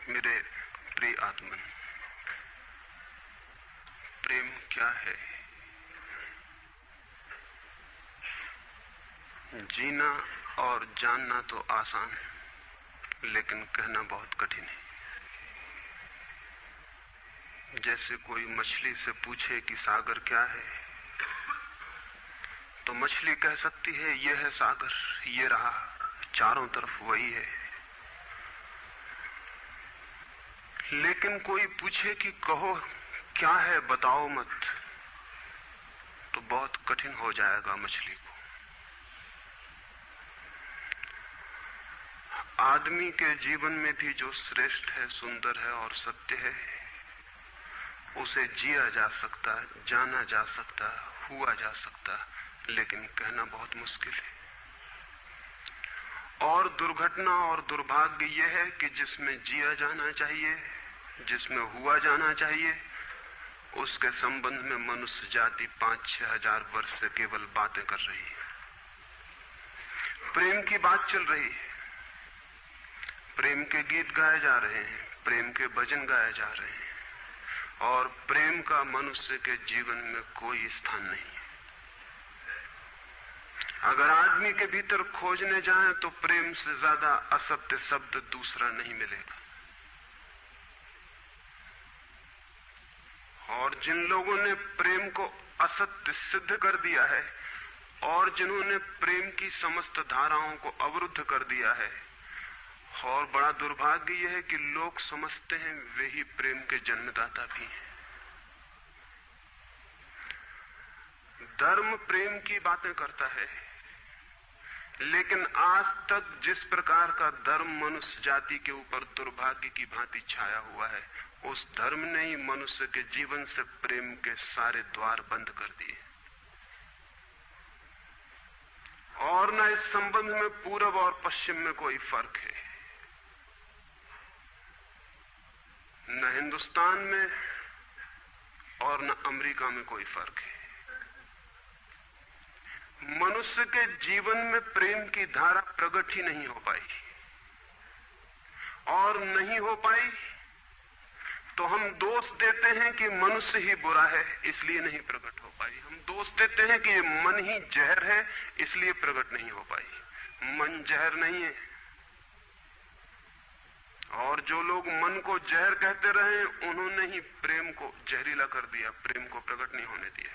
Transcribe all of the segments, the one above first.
मेरे प्रिय आत्मन, प्रेम क्या है? जीना और जानना तो आसान है, लेकिन कहना बहुत कठिन है। जैसे कोई मछली से पूछे कि सागर क्या है, तो मछली कह सकती है ये है सागर, ये रहा, चारों तरफ वही है। लेकिन कोई पूछे कि कहो क्या है, बताओ मत, तो बहुत कठिन हो जाएगा मछली को। आदमी के जीवन में भी जो श्रेष्ठ है, सुंदर है और सत्य है, उसे जिया जा सकता, जाना जा सकता, हुआ जा सकता, लेकिन कहना बहुत मुश्किल है। और दुर्घटना और दुर्भाग्य यह है कि जिसमें जिया जाना चाहिए, जिसमें हुआ जाना चाहिए, उसके संबंध में मनुष्य जाति 5-6 हजार वर्ष से केवल बातें कर रही है। प्रेम की बात चल रही है, प्रेम के गीत गाए जा रहे हैं, प्रेम के भजन गाए जा रहे हैं, और प्रेम का मनुष्य के जीवन में कोई स्थान नहीं है। अगर आदमी के भीतर खोजने जाएं तो प्रेम से ज्यादा असत्य शब्द दूसरा नहीं मिलेगा। और जिन लोगों ने प्रेम को असत्य सिद्ध कर दिया है और जिन्होंने प्रेम की समस्त धाराओं को अवरुद्ध कर दिया है, और बड़ा दुर्भाग्य यह है कि लोग समझते हैं वे ही प्रेम के जन्मदाता भी हैं। धर्म प्रेम की बातें करता है, लेकिन आज तक जिस प्रकार का धर्म मनुष्य जाति के ऊपर दुर्भाग्य की भांति छाया हुआ है, उस धर्म ने ही मनुष्य के जीवन से प्रेम के सारे द्वार बंद कर दिए। और न इस संबंध में पूरब और पश्चिम में कोई फर्क है, न हिंदुस्तान में और न अमेरिका में कोई फर्क है। मनुष्य के जीवन में प्रेम की धारा प्रकट ही नहीं हो पाई, और नहीं हो पाई तो हम दोष देते हैं कि मनुष्य ही बुरा है, इसलिए नहीं प्रकट हो पाई। हम दोष देते हैं कि ये मन ही जहर है, इसलिए प्रकट नहीं हो पाई। मन जहर नहीं है, और जो लोग मन को जहर कहते रहे, उन्होंने ही प्रेम को जहरीला कर दिया, प्रेम को प्रकट नहीं होने दिया।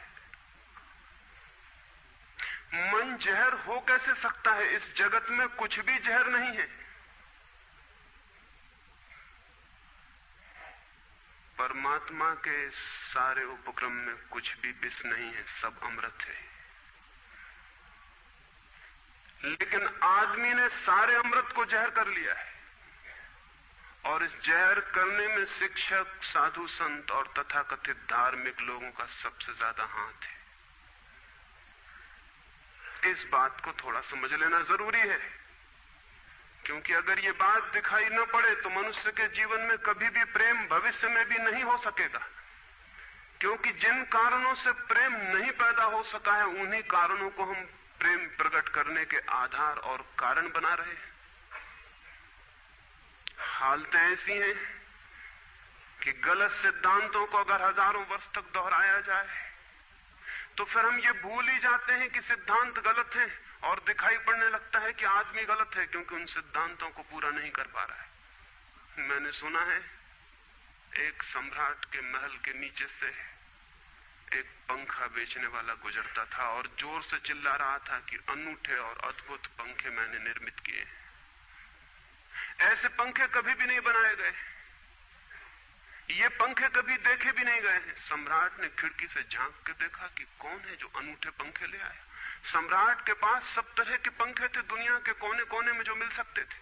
मन जहर हो कैसे सकता है? इस जगत में कुछ भी जहर नहीं है। परमात्मा के सारे उपक्रम में कुछ भी विष नहीं है, सब अमृत है। लेकिन आदमी ने सारे अमृत को जहर कर लिया है, और इस जहर करने में शिक्षक, साधु संत और तथाकथित धार्मिक लोगों का सबसे ज्यादा हाथ है। इस बात को थोड़ा समझ लेना जरूरी है, क्योंकि अगर ये बात दिखाई न पड़े तो मनुष्य के जीवन में कभी भी प्रेम भविष्य में भी नहीं हो सकेगा। क्योंकि जिन कारणों से प्रेम नहीं पैदा हो सका है, उन्हीं कारणों को हम प्रेम प्रकट करने के आधार और कारण बना रहे हैं। हालतें ऐसी हैं कि गलत सिद्धांतों को अगर हजारों वर्ष तक दोहराया जाए तो फिर हम ये भूल ही जाते हैं कि सिद्धांत गलत हैं, और दिखाई पड़ने लगता है कि आदमी गलत है, क्योंकि उन सिद्धांतों को पूरा नहीं कर पा रहा है। मैंने सुना है एक सम्राट के महल के नीचे से एक पंखा बेचने वाला गुजरता था और जोर से चिल्ला रहा था कि अनूठे और अद्भुत पंखे मैंने निर्मित किए। ऐसे पंखे कभी भी नहीं बनाए गए, ये पंखे कभी देखे भी नहीं गए हैं। सम्राट ने खिड़की से झांक के देखा कि कौन है जो अनूठे पंखे ले आया। सम्राट के पास सब तरह के पंखे थे, दुनिया के कोने कोने में जो मिल सकते थे।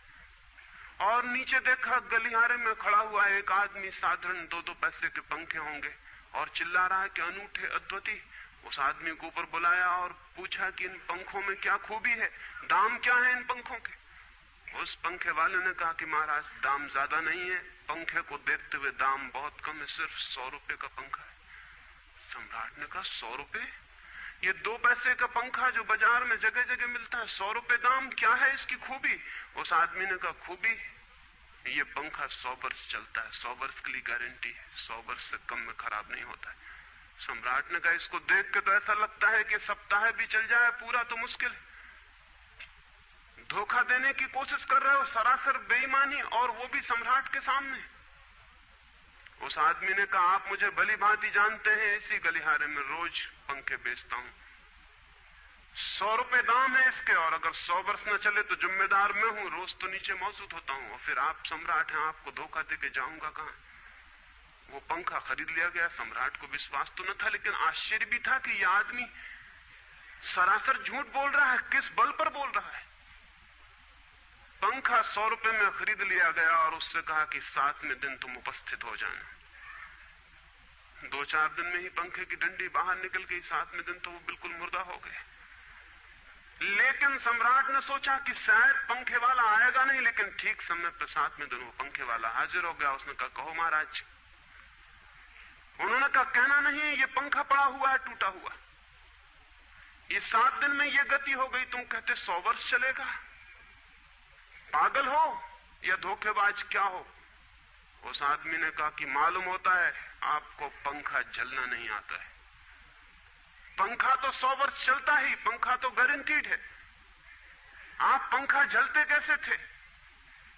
और नीचे देखा, गलियारे में खड़ा हुआ एक आदमी, साधारण 2-2 पैसे के पंखे होंगे, और चिल्ला रहा है कि अनूठे, अद्वितीय। उस आदमी को ऊपर बुलाया और पूछा कि इन पंखों में क्या खूबी है, दाम क्या है इन पंखों के? उस पंखे वाले ने कहा कि महाराज, दाम ज्यादा नहीं है, पंखे को देखते हुए दाम बहुत कम है, सिर्फ 100 रुपए का पंखा है। सम्राट ने कहा 100 रुपए? ये 2 पैसे का पंखा जो बाजार में जगह जगह मिलता है, 100 रुपए दाम, क्या है इसकी खूबी? उस आदमी ने कहा खूबी ये पंखा 100 वर्ष चलता है, 100 वर्ष के लिए गारंटी है, 100 वर्ष से कम में खराब नहीं होता है। सम्राट ने कहा इसको देख के तो ऐसा लगता है कि सप्ताह भी चल जाए, पूरा तो मुश्किल है। धोखा देने की कोशिश कर रहे हो, सरासर बेईमानी, और वो भी सम्राट के सामने। उस आदमी ने कहा आप मुझे भली भांति जानते हैं, इसी गलिहारे में रोज पंखे बेचता हूं, 100 रुपए दाम है इसके, और अगर 100 वर्ष न चले तो जिम्मेदार मैं हूं, रोज तो नीचे मौजूद होता हूं, और फिर आप सम्राट हैं, आपको धोखा देके जाऊंगा कहां। वो पंखा खरीद लिया गया। सम्राट को विश्वास तो न था, लेकिन आश्चर्य भी था कि यह आदमी सरासर झूठ बोल रहा है, किस बल पर बोल रहा है। पंखा 100 रुपए में खरीद लिया गया और उससे कहा कि 7वें दिन तुम उपस्थित हो जाना। 2-4 दिन में ही पंखे की डंडी बाहर निकल गई, 7वें दिन तो वो बिल्कुल मुर्दा हो गए। लेकिन सम्राट ने सोचा कि शायद पंखे वाला आएगा नहीं, लेकिन ठीक समय पर 7वें दिन वो पंखे वाला हाजिर हो गया। उसने कहा कहो महाराज। उन्होंने कहा कहना नहीं, ये पंखा पड़ा हुआ है टूटा हुआ, ये 7 दिन में ये गति हो गई, तुम कहते 100 वर्ष चलेगा। पागल हो या धोखेबाज क्या हो। उस आदमी ने कहा कि मालूम होता है आपको पंखा जलना नहीं आता है, पंखा तो 100 वर्ष चलता ही, पंखा तो गारंटीड है, आप पंखा जलते कैसे थे।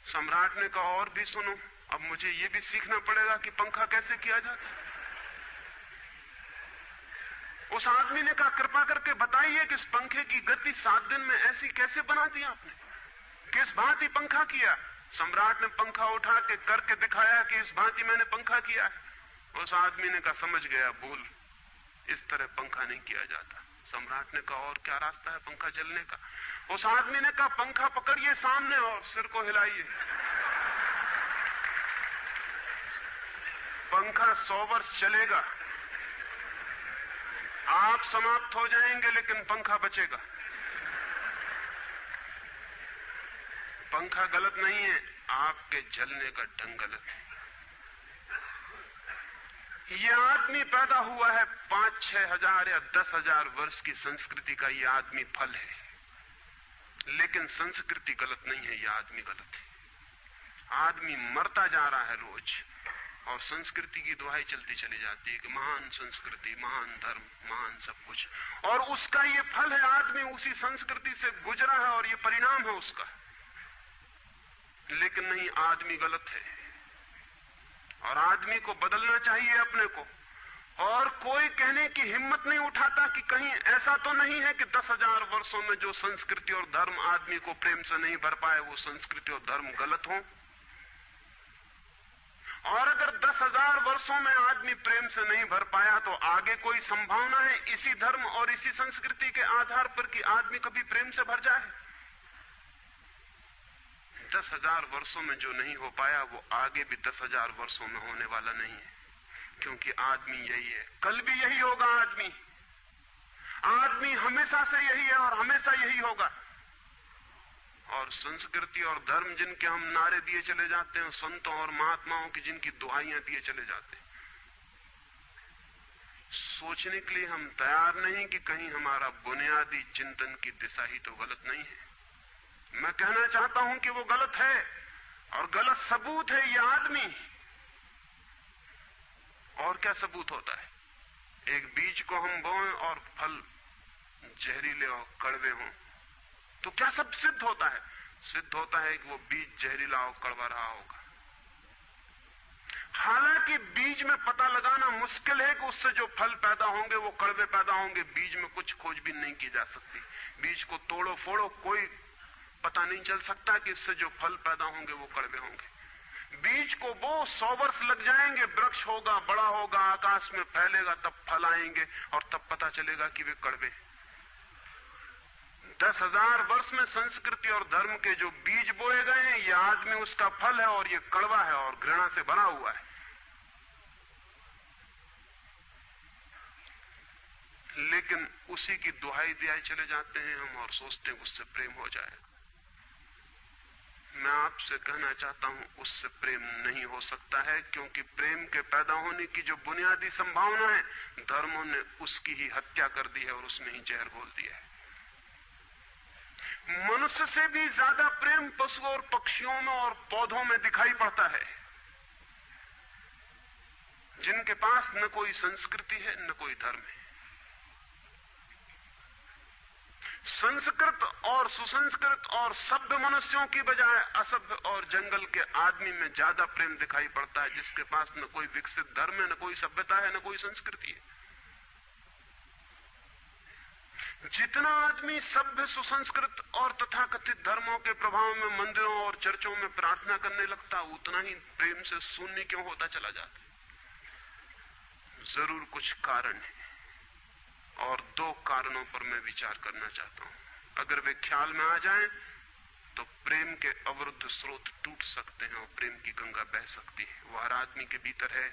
सम्राट ने कहा और भी सुनो, अब मुझे ये भी सीखना पड़ेगा कि पंखा कैसे किया जाता है। उस आदमी ने कहा कृपा करके बताइए कि इस पंखे की गति 7 दिन में ऐसी कैसे बना दी आपने, किस भांति पंखा किया। सम्राट ने पंखा उठा के करके दिखाया कि इस भांति मैंने पंखा किया है। उस आदमी ने कहा समझ गया, भूल, इस तरह पंखा नहीं किया जाता। सम्राट ने कहा और क्या रास्ता है पंखा जलने का। उस आदमी ने कहा पंखा पकड़िए सामने और सिर को हिलाइए, पंखा 100 वर्ष चलेगा, आप समाप्त हो जाएंगे लेकिन पंखा बचेगा। पंखा गलत नहीं है, आपके जलने का ढंग गलत है। यह आदमी पैदा हुआ है 5-6 हजार या 10,000 वर्ष की संस्कृति का, यह आदमी फल है, लेकिन संस्कृति गलत नहीं है, यह आदमी गलत है। आदमी मरता जा रहा है रोज, और संस्कृति की दुहाई चलती चली जाती है कि महान संस्कृति, महान धर्म, महान सब कुछ, और उसका ये फल है, आदमी उसी संस्कृति से गुजरा है और ये परिणाम है उसका। लेकिन नहीं, आदमी गलत है और आदमी को बदलना चाहिए अपने को। और कोई कहने की हिम्मत नहीं उठाता कि कहीं ऐसा तो नहीं है कि 10,000 वर्षों में जो संस्कृति और धर्म आदमी को प्रेम से नहीं भर पाए, वो संस्कृति और धर्म गलत हो। और अगर 10,000 वर्षों में आदमी प्रेम से नहीं भर पाया, तो आगे कोई संभावना है इसी धर्म और इसी संस्कृति के आधार पर कि आदमी कभी प्रेम से भर जाए। 10,000 वर्षों में जो नहीं हो पाया, वो आगे भी 10,000 वर्षों में होने वाला नहीं है, क्योंकि आदमी यही है, कल भी यही होगा। आदमी हमेशा से यही है और हमेशा यही होगा। और संस्कृति और धर्म जिनके हम नारे दिए चले जाते हैं, संतों और महात्माओं की जिनकी दुहाइयां दिए चले जाते हैं, सोचने के लिए हम तैयार नहीं कि कहीं हमारा बुनियादी चिंतन की दिशा ही तो गलत नहीं है। मैं कहना चाहता हूं कि वो गलत है, और गलत सबूत है ये आदमी। और क्या सबूत होता है? एक बीज को हम बोएं और फल जहरीले और कड़वे हों, तो क्या सब सिद्ध होता है? सिद्ध होता है कि वो बीज जहरीला और कड़वा रहा होगा। हालांकि बीज में पता लगाना मुश्किल है कि उससे जो फल पैदा होंगे वो कड़वे पैदा होंगे। बीज में कुछ खोजबीन नहीं की जा सकती। बीज को तोड़ो फोड़ो, कोई पता नहीं चल सकता कि इससे जो फल पैदा होंगे वो कड़वे होंगे। बीज को वो 100 वर्ष लग जाएंगे, वृक्ष होगा, बड़ा होगा, आकाश में फैलेगा, तब फल आएंगे और तब पता चलेगा कि वे कड़वे। 10,000 वर्ष में संस्कृति और धर्म के जो बीज बोए गए हैं, ये आदमी उसका फल है और ये कड़वा है और घृणा से भरा हुआ है। लेकिन उसी की दुहाई दिया चले जाते हैं हम और सोचते हैं उससे प्रेम हो जाएगा। मैं आपसे कहना चाहता हूं उससे प्रेम नहीं हो सकता है, क्योंकि प्रेम के पैदा होने की जो बुनियादी संभावना है, धर्मों ने उसकी ही हत्या कर दी है और उसमें ही जहर घोल दिया है। मनुष्य से भी ज्यादा प्रेम पशुओं और पक्षियों में और पौधों में दिखाई पड़ता है, जिनके पास न कोई संस्कृति है न कोई धर्म है। संस्कृत और सुसंस्कृत और सभ्य मनुष्यों की बजाय असभ्य और जंगल के आदमी में ज्यादा प्रेम दिखाई पड़ता है, जिसके पास न कोई विकसित धर्म है, न कोई सभ्यता है, न कोई संस्कृति है। जितना आदमी सभ्य, सुसंस्कृत और तथाकथित धर्मों के प्रभाव में मंदिरों और चर्चों में प्रार्थना करने लगता, उतना ही प्रेम से शून्य क्यों होता चला जाता? जरूर कुछ कारण है, और दो कारणों पर मैं विचार करना चाहता हूं। अगर वे ख्याल में आ जाएं तो प्रेम के अवरुद्ध स्रोत टूट सकते हैं और प्रेम की गंगा बह सकती है। वो हर आदमी के भीतर है,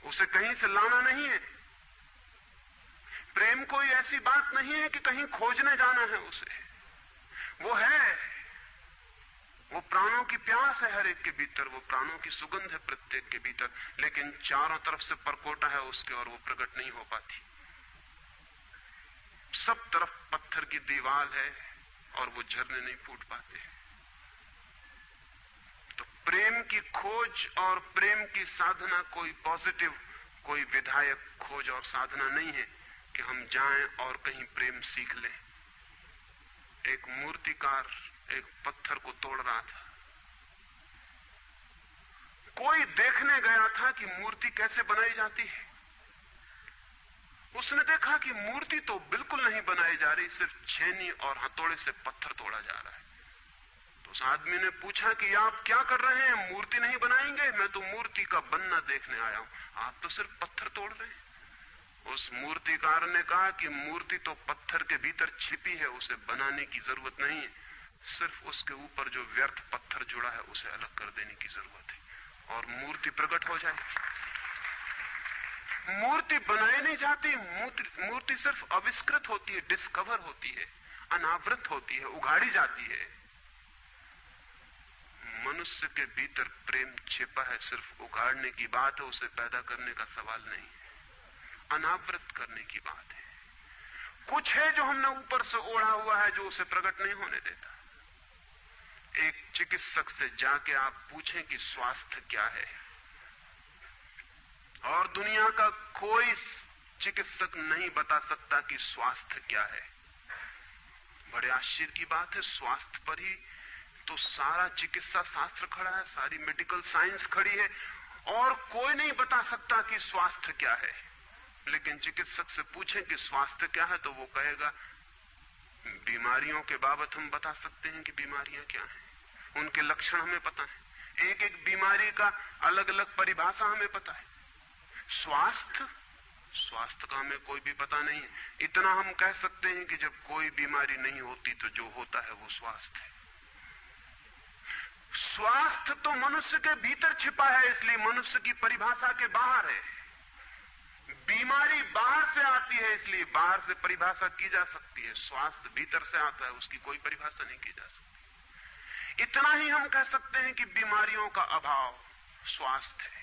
उसे कहीं से लाना नहीं है। प्रेम कोई ऐसी बात नहीं है कि कहीं खोजने जाना है उसे, वो है, वो प्राणों की प्यास है हर एक के भीतर, वो प्राणों की सुगंध है प्रत्येक के भीतर, लेकिन चारों तरफ से परकोटा है उसके और वो प्रकट नहीं हो पाती। सब तरफ पत्थर की दीवार है और वो झरने नहीं फूट पाते। तो प्रेम की खोज और प्रेम की साधना कोई पॉजिटिव, कोई विधायक खोज और साधना नहीं है कि हम जाएं और कहीं प्रेम सीख लें। एक मूर्तिकार एक पत्थर को तोड़ रहा था, कोई देखने गया था कि मूर्ति कैसे बनाई जाती है। उसने देखा कि मूर्ति तो बिल्कुल नहीं बनाई जा रही, सिर्फ छेनी और हथौड़े से पत्थर तोड़ा जा रहा है। तो उस आदमी ने पूछा कि आप क्या कर रहे हैं, मूर्ति नहीं बनाएंगे? मैं तो मूर्ति का बनना देखने आया हूं, आप तो सिर्फ पत्थर तोड़ रहे हैं। उस मूर्तिकार ने कहा कि मूर्ति तो पत्थर के भीतर छिपी है, उसे बनाने की जरूरत नहीं है, सिर्फ उसके ऊपर जो व्यर्थ पत्थर जुड़ा है उसे अलग कर देने की जरूरत है और मूर्ति प्रकट हो जाएगी। मूर्ति बनाई नहीं जाती, मूर्ति सिर्फ आविष्कृत होती है, डिस्कवर होती है, अनावृत होती है, उघाड़ी जाती है। मनुष्य के भीतर प्रेम छिपा है, सिर्फ उघाड़ने की बात है, उसे पैदा करने का सवाल नहीं है, अनावृत करने की बात है। कुछ है जो हमने ऊपर से ओढ़ा हुआ है, जो उसे प्रकट नहीं होने देता। एक चिकित्सक से जाके आप पूछें कि स्वास्थ्य क्या है, और दुनिया का कोई चिकित्सक नहीं बता सकता कि स्वास्थ्य क्या है। बड़े आश्चर्य की बात है, स्वास्थ्य पर ही तो सारा चिकित्सा शास्त्र खड़ा है, सारी मेडिकल साइंस खड़ी है, और कोई नहीं बता सकता कि स्वास्थ्य क्या है। लेकिन चिकित्सक से पूछें कि स्वास्थ्य क्या है, तो वो कहेगा बीमारियों के बाबत हम बता सकते हैं कि बीमारियां क्या हैं, उनके लक्षण हमें पता है, एक एक बीमारी का अलग अलग परिभाषा हमें पता है। स्वास्थ्य का हमें कोई भी पता नहीं है। इतना हम कह सकते हैं कि जब कोई बीमारी नहीं होती तो जो होता है वो स्वास्थ्य है। स्वास्थ्य तो मनुष्य के भीतर छिपा है, इसलिए मनुष्य की परिभाषा के बाहर है। बीमारी बाहर से आती है, इसलिए बाहर से परिभाषा की जा सकती है। स्वास्थ्य भीतर से आता है, उसकी कोई परिभाषा नहीं की जा सकती। इतना ही हम कह सकते हैं कि बीमारियों का अभाव स्वास्थ्य है।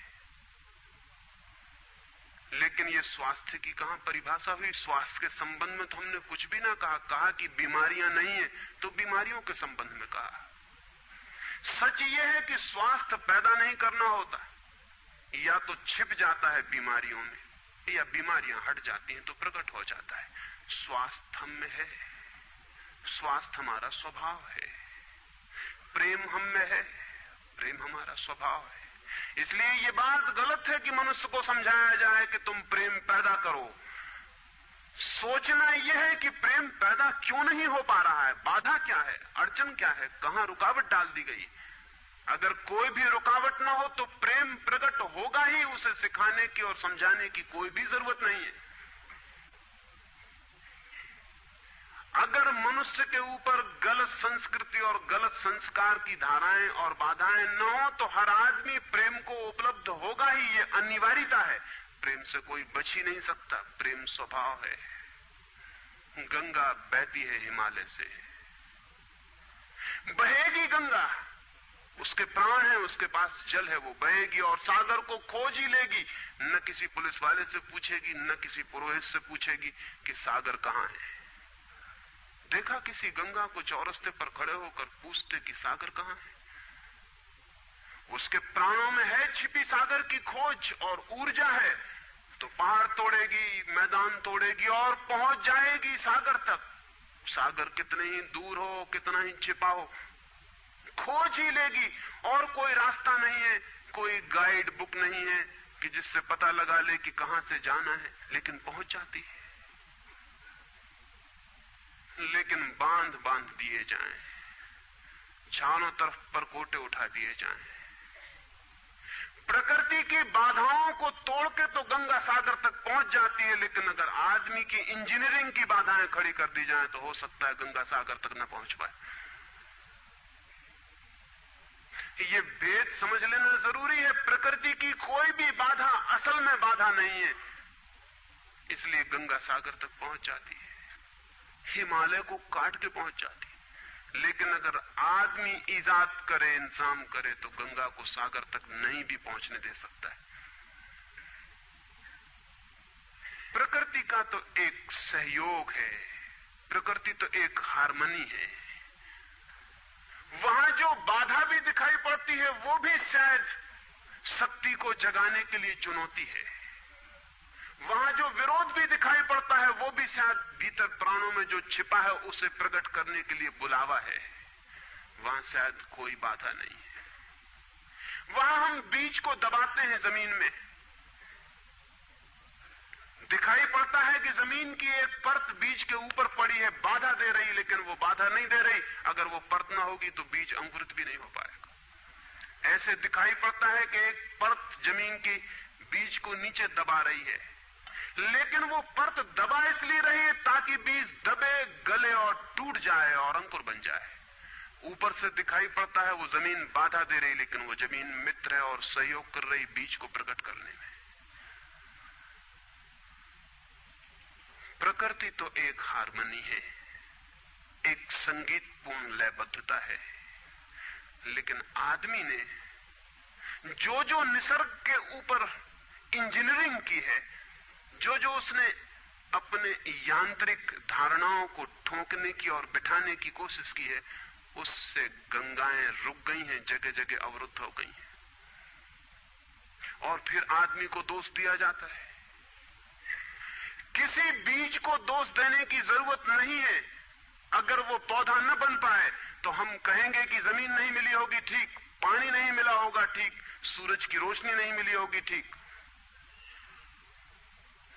लेकिन ये स्वास्थ्य की कहां परिभाषा हुई? स्वास्थ्य के संबंध में तो हमने कुछ भी ना कहा कि बीमारियां नहीं है, तो बीमारियों के संबंध में कहा। सच ये है कि स्वास्थ्य पैदा नहीं करना होता, या तो छिप जाता है बीमारियों में, या बीमारियां हट जाती हैं तो प्रकट हो जाता है। स्वास्थ्य हम में है, स्वास्थ्य हमारा स्वभाव है। प्रेम हम में है, प्रेम हमारा स्वभाव है। इसलिए ये बात गलत है कि मनुष्य को समझाया जाए कि तुम प्रेम पैदा करो। सोचना यह है कि प्रेम पैदा क्यों नहीं हो पा रहा है, बाधा क्या है, अड़चन क्या है, कहां रुकावट डाल दी गई। अगर कोई भी रुकावट ना हो तो प्रेम प्रकट होगा ही, उसे सिखाने की और समझाने की कोई भी जरूरत नहीं है। अगर मनुष्य के ऊपर गलत संस्कृति और गलत संस्कार की धाराएं और बाधाएं न हो तो हर आदमी प्रेम को उपलब्ध होगा ही, ये अनिवार्यता है। प्रेम से कोई बच ही नहीं सकता, प्रेम स्वभाव है। गंगा बहती है हिमालय से, बहेगी गंगा, उसके प्राण है, उसके पास जल है, वो बहेगी और सागर को खोज ही लेगी। न किसी पुलिस वाले से पूछेगी, न किसी पुरोहित से पूछेगी कि सागर कहां है। देखा किसी गंगा को चौरस्ते पर खड़े होकर पूछते कि सागर कहां है? उसके प्राणों में है छिपी सागर की खोज और ऊर्जा है, तो पहाड़ तोड़ेगी, मैदान तोड़ेगी और पहुंच जाएगी सागर तक। सागर कितने ही दूर हो, कितना ही छिपा हो, खोज ही लेगी। और कोई रास्ता नहीं है, कोई गाइड बुक नहीं है कि जिससे पता लगा ले कि कहां से जाना है, लेकिन पहुंच जाती है। लेकिन बांध बांध दिए जाएं, चारों तरफ परकोटे उठा दिए जाएं, प्रकृति की बाधाओं को तोड़ के तो गंगा सागर तक पहुंच जाती है, लेकिन अगर आदमी की इंजीनियरिंग की बाधाएं खड़ी कर दी जाएं तो हो सकता है गंगा सागर तक न पहुंच पाए। ये भेद समझ लेना जरूरी है। प्रकृति की कोई भी बाधा असल में बाधा नहीं है, इसलिए गंगा सागर तक पहुंच जाती है, हिमालय को काट के पहुंच जाती है। लेकिन अगर आदमी इजाद करे, इंतजाम करे, तो गंगा को सागर तक नहीं भी पहुंचने दे सकता है। प्रकृति का तो एक सहयोग है, प्रकृति तो एक हार्मनी है। वहां जो बाधा भी दिखाई पड़ती है वो भी शायद शक्ति को जगाने के लिए चुनौती है। वहां जो विरोध भी दिखाई पड़ता है वो भी शायद भीतर प्राणों में जो छिपा है उसे प्रकट करने के लिए बुलावा है। वहां शायद कोई बाधा नहीं है। वहां हम बीज को दबाते हैं जमीन में, दिखाई पड़ता है कि जमीन की एक परत बीज के ऊपर पड़ी है, बाधा दे रही, लेकिन वो बाधा नहीं दे रही। अगर वो परत ना होगी तो बीज अंकुरित भी नहीं हो पाएगा। ऐसे दिखाई पड़ता है कि एक परत जमीन की बीज को नीचे दबा रही है, लेकिन वो परत दबा इसलिए रही है ताकि बीज दबे, गले और टूट जाए और अंकुर बन जाए। ऊपर से दिखाई पड़ता है वो जमीन बाधा दे रही, लेकिन वो जमीन मित्र है और सहयोग कर रही बीज को प्रकट करने में। प्रकृति तो एक हार्मनी है, एक संगीतपूर्ण लयबद्धता है, लेकिन आदमी ने जो जो निसर्ग के ऊपर इंजीनियरिंग की है, जो जो उसने अपने यांत्रिक धारणाओं को ठोंकने की और बिठाने की कोशिश की है, उससे गंगाएं रुक गई हैं, जगह जगह अवरुद्ध हो गई हैं। और फिर आदमी को दोष दिया जाता है। किसी बीज को दोष देने की जरूरत नहीं है। अगर वो पौधा न बन पाए तो हम कहेंगे कि जमीन नहीं मिली होगी, ठीक, पानी नहीं मिला होगा, ठीक, सूरज की रोशनी नहीं मिली होगी, ठीक।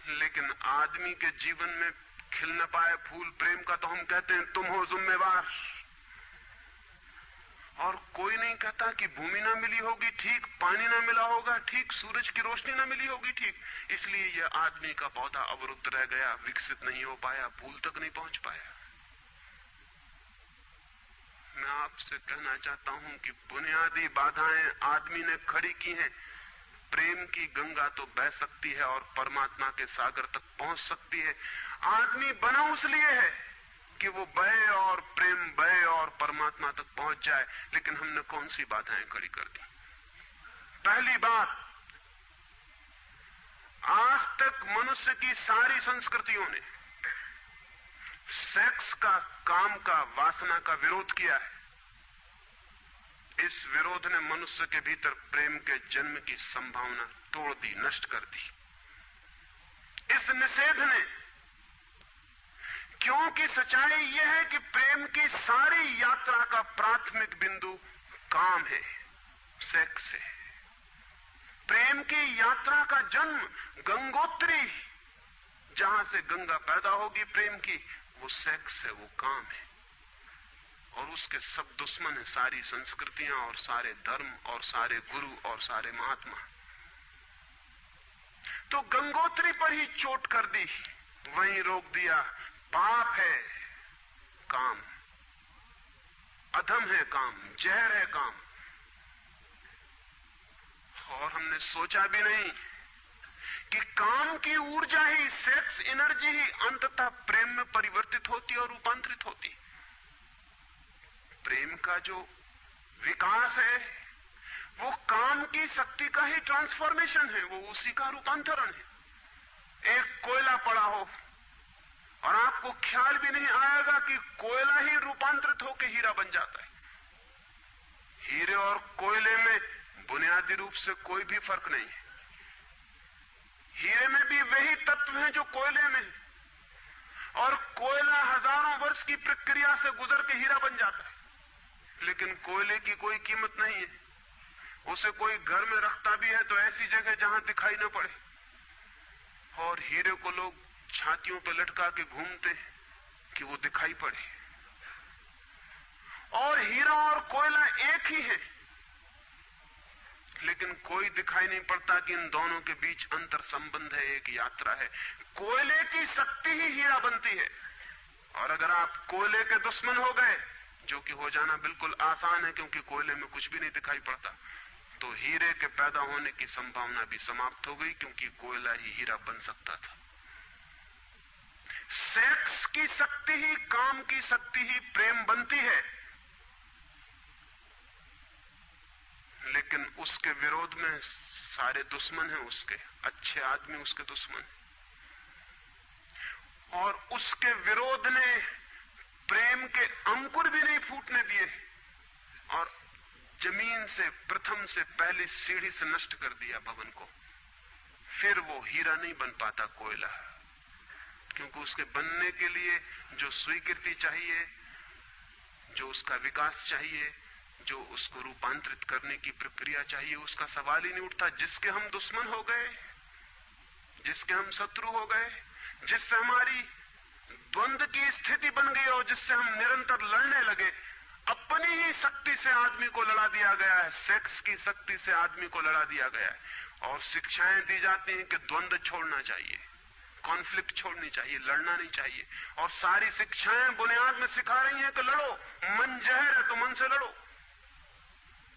लेकिन आदमी के जीवन में खिल न पाए फूल प्रेम का तो हम कहते हैं तुम हो जिम्मेवार। और कोई नहीं कहता कि भूमि ना मिली होगी, ठीक, पानी ना मिला होगा, ठीक, सूरज की रोशनी ना मिली होगी, ठीक। इसलिए यह आदमी का पौधा अवरुद्ध रह गया, विकसित नहीं हो पाया, फूल तक नहीं पहुंच पाया। मैं आपसे कहना चाहता हूं कि बुनियादी बाधाएं आदमी ने खड़ी की हैं। प्रेम की गंगा तो बह सकती है और परमात्मा के सागर तक पहुंच सकती है। आदमी बना उस लिए है कि वो बहे और प्रेम बहे और परमात्मा तक पहुंच जाए, लेकिन हमने कौन सी बाधाएं खड़ी कर दी? पहली बात, आज तक मनुष्य की सारी संस्कृतियों ने सेक्स का, काम का, वासना का विरोध किया है। इस विरोध ने मनुष्य के भीतर प्रेम के जन्म की संभावना तोड़ दी, नष्ट कर दी। इस निषेध ने, क्योंकि सच्चाई यह है कि प्रेम की सारी यात्रा का प्राथमिक बिंदु काम है, सेक्स है। प्रेम की यात्रा का जन्म गंगोत्री, जहां से गंगा पैदा होगी प्रेम की, वो सेक्स है, वो काम है। और उसके सब दुश्मन है, सारी संस्कृतियां और सारे धर्म और सारे गुरु और सारे महात्मा। तो गंगोत्री पर ही चोट कर दी, वहीं रोक दिया। पाप है काम, अधम है काम, जहर है काम। और हमने सोचा भी नहीं कि काम की ऊर्जा ही, सेक्स एनर्जी ही अंततः प्रेम में परिवर्तित होती और रूपांतरित होती। प्रेम का जो विकास है वो काम की शक्ति का ही ट्रांसफॉर्मेशन है, वो उसी का रूपांतरण है। एक कोयला पड़ा हो और आपको ख्याल भी नहीं आएगा कि कोयला ही रूपांतरित होकर हीरा बन जाता है। हीरे और कोयले में बुनियादी रूप से कोई भी फर्क नहीं है। हीरे में भी वही तत्व हैं जो कोयले में है, और कोयला हजारों वर्ष की प्रक्रिया से गुजर के हीरा बन जाता है। लेकिन कोयले की कोई कीमत नहीं है। उसे कोई घर में रखता भी है तो ऐसी जगह जहां दिखाई न पड़े, और हीरे को लोग छातियों पर लटका के घूमते हैं कि वो दिखाई पड़े। और हीरा और कोयला एक ही है, लेकिन कोई दिखाई नहीं पड़ता कि इन दोनों के बीच अंतर संबंध है, एक यात्रा है। कोयले की शक्ति ही हीरा बनती है, और अगर आप कोयले के दुश्मन हो गए, जो कि हो जाना बिल्कुल आसान है क्योंकि कोयले में कुछ भी नहीं दिखाई पड़ता, तो हीरे के पैदा होने की संभावना भी समाप्त हो गई, क्योंकि कोयला ही हीरा बन सकता था। सेक्स की शक्ति ही, काम की शक्ति ही प्रेम बनती है, लेकिन उसके विरोध में सारे दुश्मन हैं उसके। अच्छे आदमी उसके दुश्मन हैं, और उसके विरोध ने प्रेम के अंकुर भी नहीं फूटने दिए, और जमीन से प्रथम से पहली सीढ़ी से नष्ट कर दिया भवन को। फिर वो हीरा नहीं बन पाता कोयला, क्योंकि उसके बनने के लिए जो स्वीकृति चाहिए, जो उसका विकास चाहिए, जो उसको रूपांतरित करने की प्रक्रिया चाहिए, उसका सवाल ही नहीं उठता। जिसके हम दुश्मन हो गए, जिसके हम शत्रु हो गए, जिससे हमारी द्वंद्व की स्थिति बन गई और जिससे हम निरंतर लड़ने लगे, अपनी ही शक्ति से आदमी को लड़ा दिया गया है, सेक्स की शक्ति से आदमी को लड़ा दिया गया है। और शिक्षाएं दी जाती हैं कि द्वंद्व छोड़ना चाहिए, कॉन्फ्लिक्ट छोड़नी चाहिए, लड़ना नहीं चाहिए। और सारी शिक्षाएं बुनियाद में सिखा रही हैं कि लड़ो, मन जहर है तो मन से लड़ो,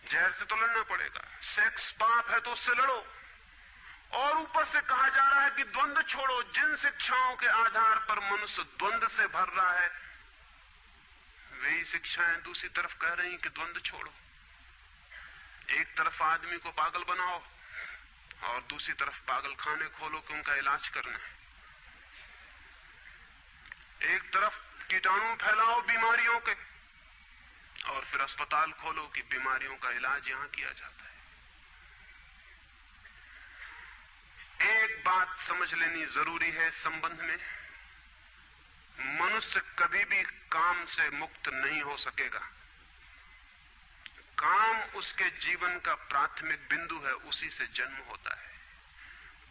जहर से तो लड़ना पड़ेगा। सेक्स पाप है तो उससे लड़ो। और ऊपर से कहा जा रहा है कि द्वंद्व छोड़ो। जिन शिक्षाओं के आधार पर मनुष्य द्वंद्व से भर रहा है, वही शिक्षाएं दूसरी तरफ कह रही हैं कि द्वंद्व छोड़ो। एक तरफ आदमी को पागल बनाओ और दूसरी तरफ पागल खाने खोलो कि उनका इलाज करना है। एक तरफ कीटाणु फैलाओ बीमारियों के, और फिर अस्पताल खोलो कि बीमारियों का इलाज यहां किया जाता है। एक बात समझ लेनी जरूरी है संबंध में, मनुष्य कभी भी काम से मुक्त नहीं हो सकेगा। काम उसके जीवन का प्राथमिक बिंदु है, उसी से जन्म होता है।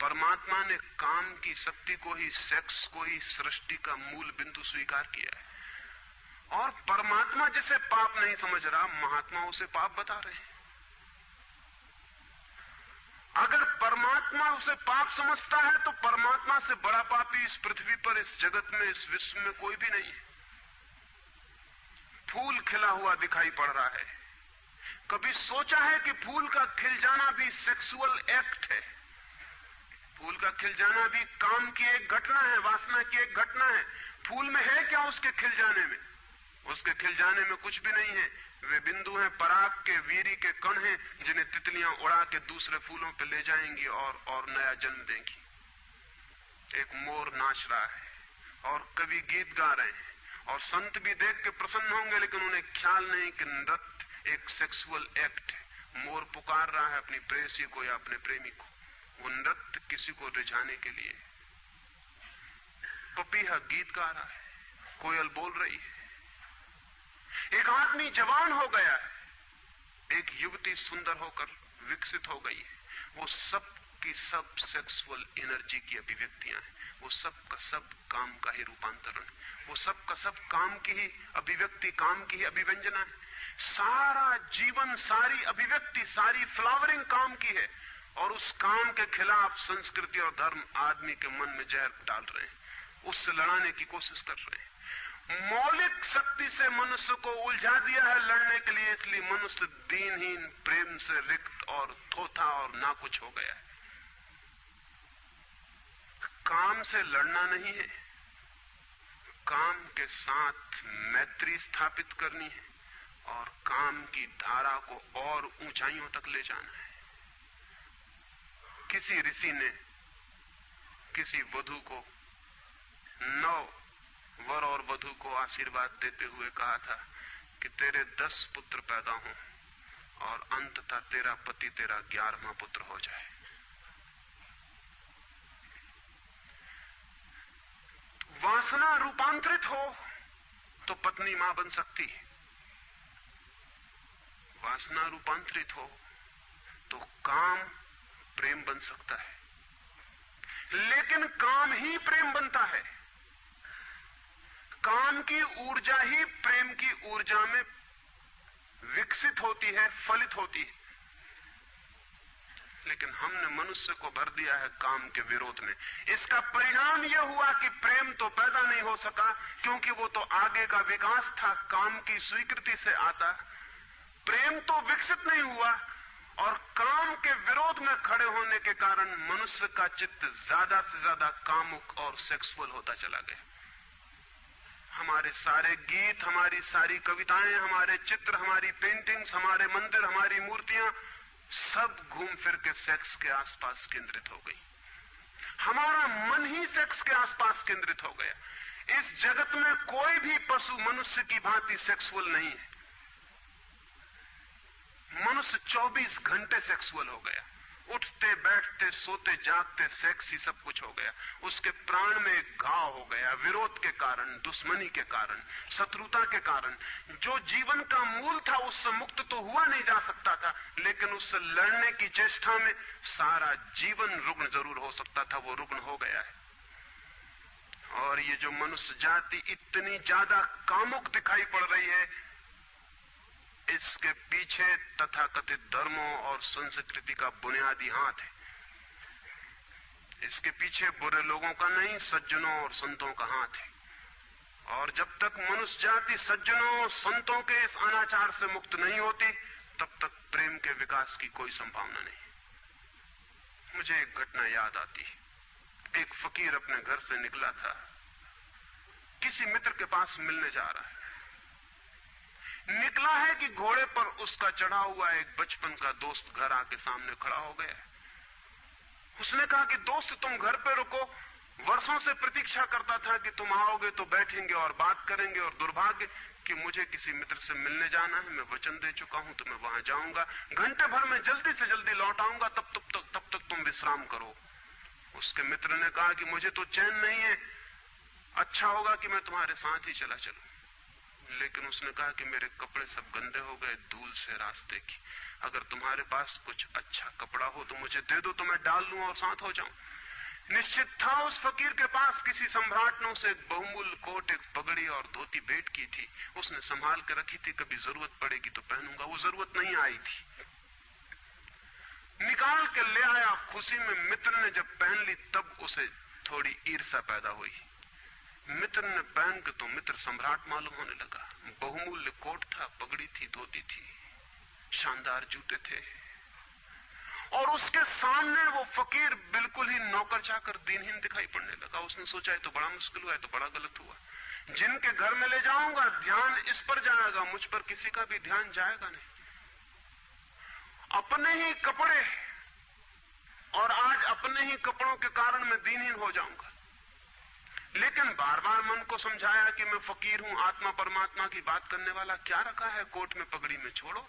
परमात्मा ने काम की शक्ति को ही, सेक्स को ही सृष्टि का मूल बिंदु स्वीकार किया है। और परमात्मा जिसे पाप नहीं समझ रहा, महात्मा उसे पाप बता रहे हैं। अगर परमात्मा उसे पाप समझता है तो परमात्मा से बड़ा पापी इस पृथ्वी पर, इस जगत में, इस विश्व में कोई भी नहीं है। फूल खिला हुआ दिखाई पड़ रहा है, कभी सोचा है कि फूल का खिल जाना भी सेक्सुअल एक्ट है? फूल का खिल जाना भी काम की एक घटना है, वासना की एक घटना है। फूल में है क्या उसके खिल जाने में? उसके खिल जाने में कुछ भी नहीं है। वे बिंदु हैं, पराग के, वीरी के कण हैं, जिन्हें तितलियां उड़ा के दूसरे फूलों पे ले जाएंगी और नया जन्म देंगी। एक मोर नाच रहा है और कवि गीत गा रहे हैं, और संत भी देख के प्रसन्न होंगे, लेकिन उन्हें ख्याल नहीं कि नृत्य एक सेक्सुअल एक्ट है। मोर पुकार रहा है अपनी प्रेयसी को या अपने प्रेमी को, वो नृत्य किसी को रिझाने के लिए। पपीहा गीत गा रहा है, कोयल बोल रही है। एक आदमी जवान हो गया है, एक युवती सुंदर होकर विकसित हो गई है। वो सब की सब सेक्सुअल एनर्जी की अभिव्यक्तियां हैं। वो सब का सब काम का ही रूपांतरण है। वो सब का सब काम की ही अभिव्यक्ति, काम की ही अभिव्यंजना है। सारा जीवन, सारी अभिव्यक्ति, सारी फ्लावरिंग काम की है। और उस काम के खिलाफ संस्कृति और धर्म आदमी के मन में जहर डाल रहे हैं, उससे लड़ाने की कोशिश कर रहे हैं। मौलिक शक्ति से मनुष्य को उलझा दिया है लड़ने के लिए, इसलिए मनुष्य दीनहीन, प्रेम से रिक्त और थोथा और नाकुछ हो गया है। काम से लड़ना नहीं है, काम के साथ मैत्री स्थापित करनी है और काम की धारा को और ऊंचाइयों तक ले जाना है। किसी ऋषि ने किसी वधू को 9 वर और वधू को आशीर्वाद देते हुए कहा था कि तेरे 10 पुत्र पैदा हों और अंततः तेरा पति तेरा 11वां पुत्र हो जाए। वासना रूपांतरित हो तो पत्नी मां बन सकती है, वासना रूपांतरित हो तो काम प्रेम बन सकता है, लेकिन काम ही प्रेम बनता है। काम की ऊर्जा ही प्रेम की ऊर्जा में विकसित होती है, फलित होती है। लेकिन हमने मनुष्य को भर दिया है काम के विरोध में। इसका परिणाम यह हुआ कि प्रेम तो पैदा नहीं हो सका, क्योंकि वो तो आगे का विकास था, काम की स्वीकृति से आता। प्रेम तो विकसित नहीं हुआ और काम के विरोध में खड़े होने के कारण मनुष्य का चित्त ज्यादा से ज्यादा कामुक और सेक्सुअल होता चला गया। हमारे सारे गीत, हमारी सारी कविताएं, हमारे चित्र, हमारी पेंटिंग्स, हमारे मंदिर, हमारी मूर्तियां सब घूम फिर के सेक्स के आसपास केंद्रित हो गई। हमारा मन ही सेक्स के आसपास केंद्रित हो गया। इस जगत में कोई भी पशु मनुष्य की भांति सेक्सुअल नहीं है। मनुष्य 24 घंटे सेक्सुअल हो गया। उठते बैठते सोते जागते सेक्स ही सब कुछ हो गया। उसके प्राण में एक घाव हो गया, विरोध के कारण, दुश्मनी के कारण, शत्रुता के कारण। जो जीवन का मूल था उससे मुक्त तो हुआ नहीं जा सकता था, लेकिन उससे लड़ने की चेष्टा में सारा जीवन रुग्ण जरूर हो सकता था, वो रुग्ण हो गया है। और ये जो मनुष्य जाति इतनी ज्यादा कामुक दिखाई पड़ रही है, इसके पीछे तथाकथित धर्मों और संस्कृति का बुनियादी हाथ है। इसके पीछे बुरे लोगों का नहीं, सज्जनों और संतों का हाथ है। और जब तक मनुष्य जाति सज्जनों और संतों के इस अनाचार से मुक्त नहीं होती, तब तक प्रेम के विकास की कोई संभावना नहीं। मुझे एक घटना याद आती है। एक फकीर अपने घर से निकला था, किसी मित्र के पास मिलने जा रहा है। निकला है कि घोड़े पर उसका चढ़ा हुआ एक बचपन का दोस्त घर आके सामने खड़ा हो गया। उसने कहा कि दोस्त तुम घर पे रुको, वर्षों से प्रतीक्षा करता था कि तुम आओगे तो बैठेंगे और बात करेंगे, और दुर्भाग्य कि मुझे किसी मित्र से मिलने जाना है, मैं वचन दे चुका हूं तो मैं वहां जाऊंगा, घंटे भर में जल्दी से जल्दी लौट आऊंगा, तब तक तुम विश्राम करो। उसके मित्र ने कहा कि मुझे तो चैन नहीं है, अच्छा होगा कि मैं तुम्हारे साथ ही चला चलूं। लेकिन उसने कहा कि मेरे कपड़े सब गंदे हो गए धूल से रास्ते की, अगर तुम्हारे पास कुछ अच्छा कपड़ा हो तो मुझे दे दो, तो मैं डाल लूं और साथ हो जाऊं। निश्चित था उस फकीर के पास किसी सम्राट ने उसे एक बहुमूल्य कोट, एक पगड़ी और धोती भेंट की थी। उसने संभाल के रखी थी, कभी जरूरत पड़ेगी तो पहनूंगा। वो जरूरत नहीं आई थी, निकाल के ले आया खुशी में। मित्र ने जब पहन ली तब उसे थोड़ी ईर्ष्या पैदा हुई। मित्र ने पहन के तो मित्र सम्राट मालूम होने लगा। बहुमूल्य कोट था, पगड़ी थी, धोती थी, शानदार जूते थे, और उसके सामने वो फकीर बिल्कुल ही नौकर चाकर दीनहीन दिखाई पड़ने लगा। उसने सोचा है तो बड़ा मुश्किल हुआ है, तो बड़ा गलत हुआ। जिनके घर में ले जाऊंगा ध्यान इस पर जाएगा, मुझ पर किसी का भी ध्यान जाएगा नहीं। अपने ही कपड़े, और आज अपने ही कपड़ों के कारण मैं दीनहीन हो जाऊंगा। लेकिन बार बार मन को समझाया कि मैं फकीर हूं, आत्मा परमात्मा की बात करने वाला, क्या रखा है कोट में पगड़ी में, छोड़ो,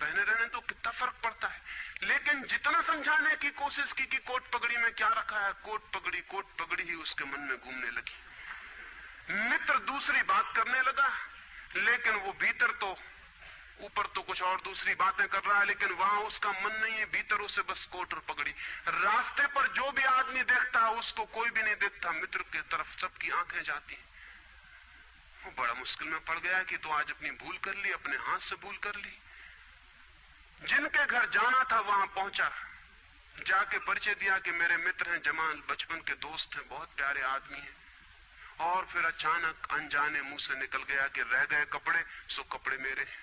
पहने रहने तो कितना फर्क पड़ता है। लेकिन जितना समझाने की कोशिश की कि कोट पगड़ी में क्या रखा है, कोट पगड़ी ही उसके मन में घूमने लगी। मित्र दूसरी बात करने लगा, लेकिन वो भीतर तो, ऊपर तो कुछ और दूसरी बातें कर रहा है, लेकिन वहां उसका मन नहीं है, भीतर उसे बस कोट और पगड़ी। रास्ते पर जो भी आदमी देखता है उसको कोई भी नहीं देखता, मित्र की तरफ सबकी आंखें जाती हैं। वो बड़ा मुश्किल में पड़ गया कि तो आज अपनी भूल कर ली, अपने हाथ से भूल कर ली। जिनके घर जाना था वहां पहुंचा, जाके परिचय दिया कि मेरे मित्र हैं, जमाल, बचपन के दोस्त हैं, बहुत प्यारे आदमी हैं। और फिर अचानक अनजाने मुंह से निकल गया कि रह गए कपड़े, सो कपड़े मेरे हैं।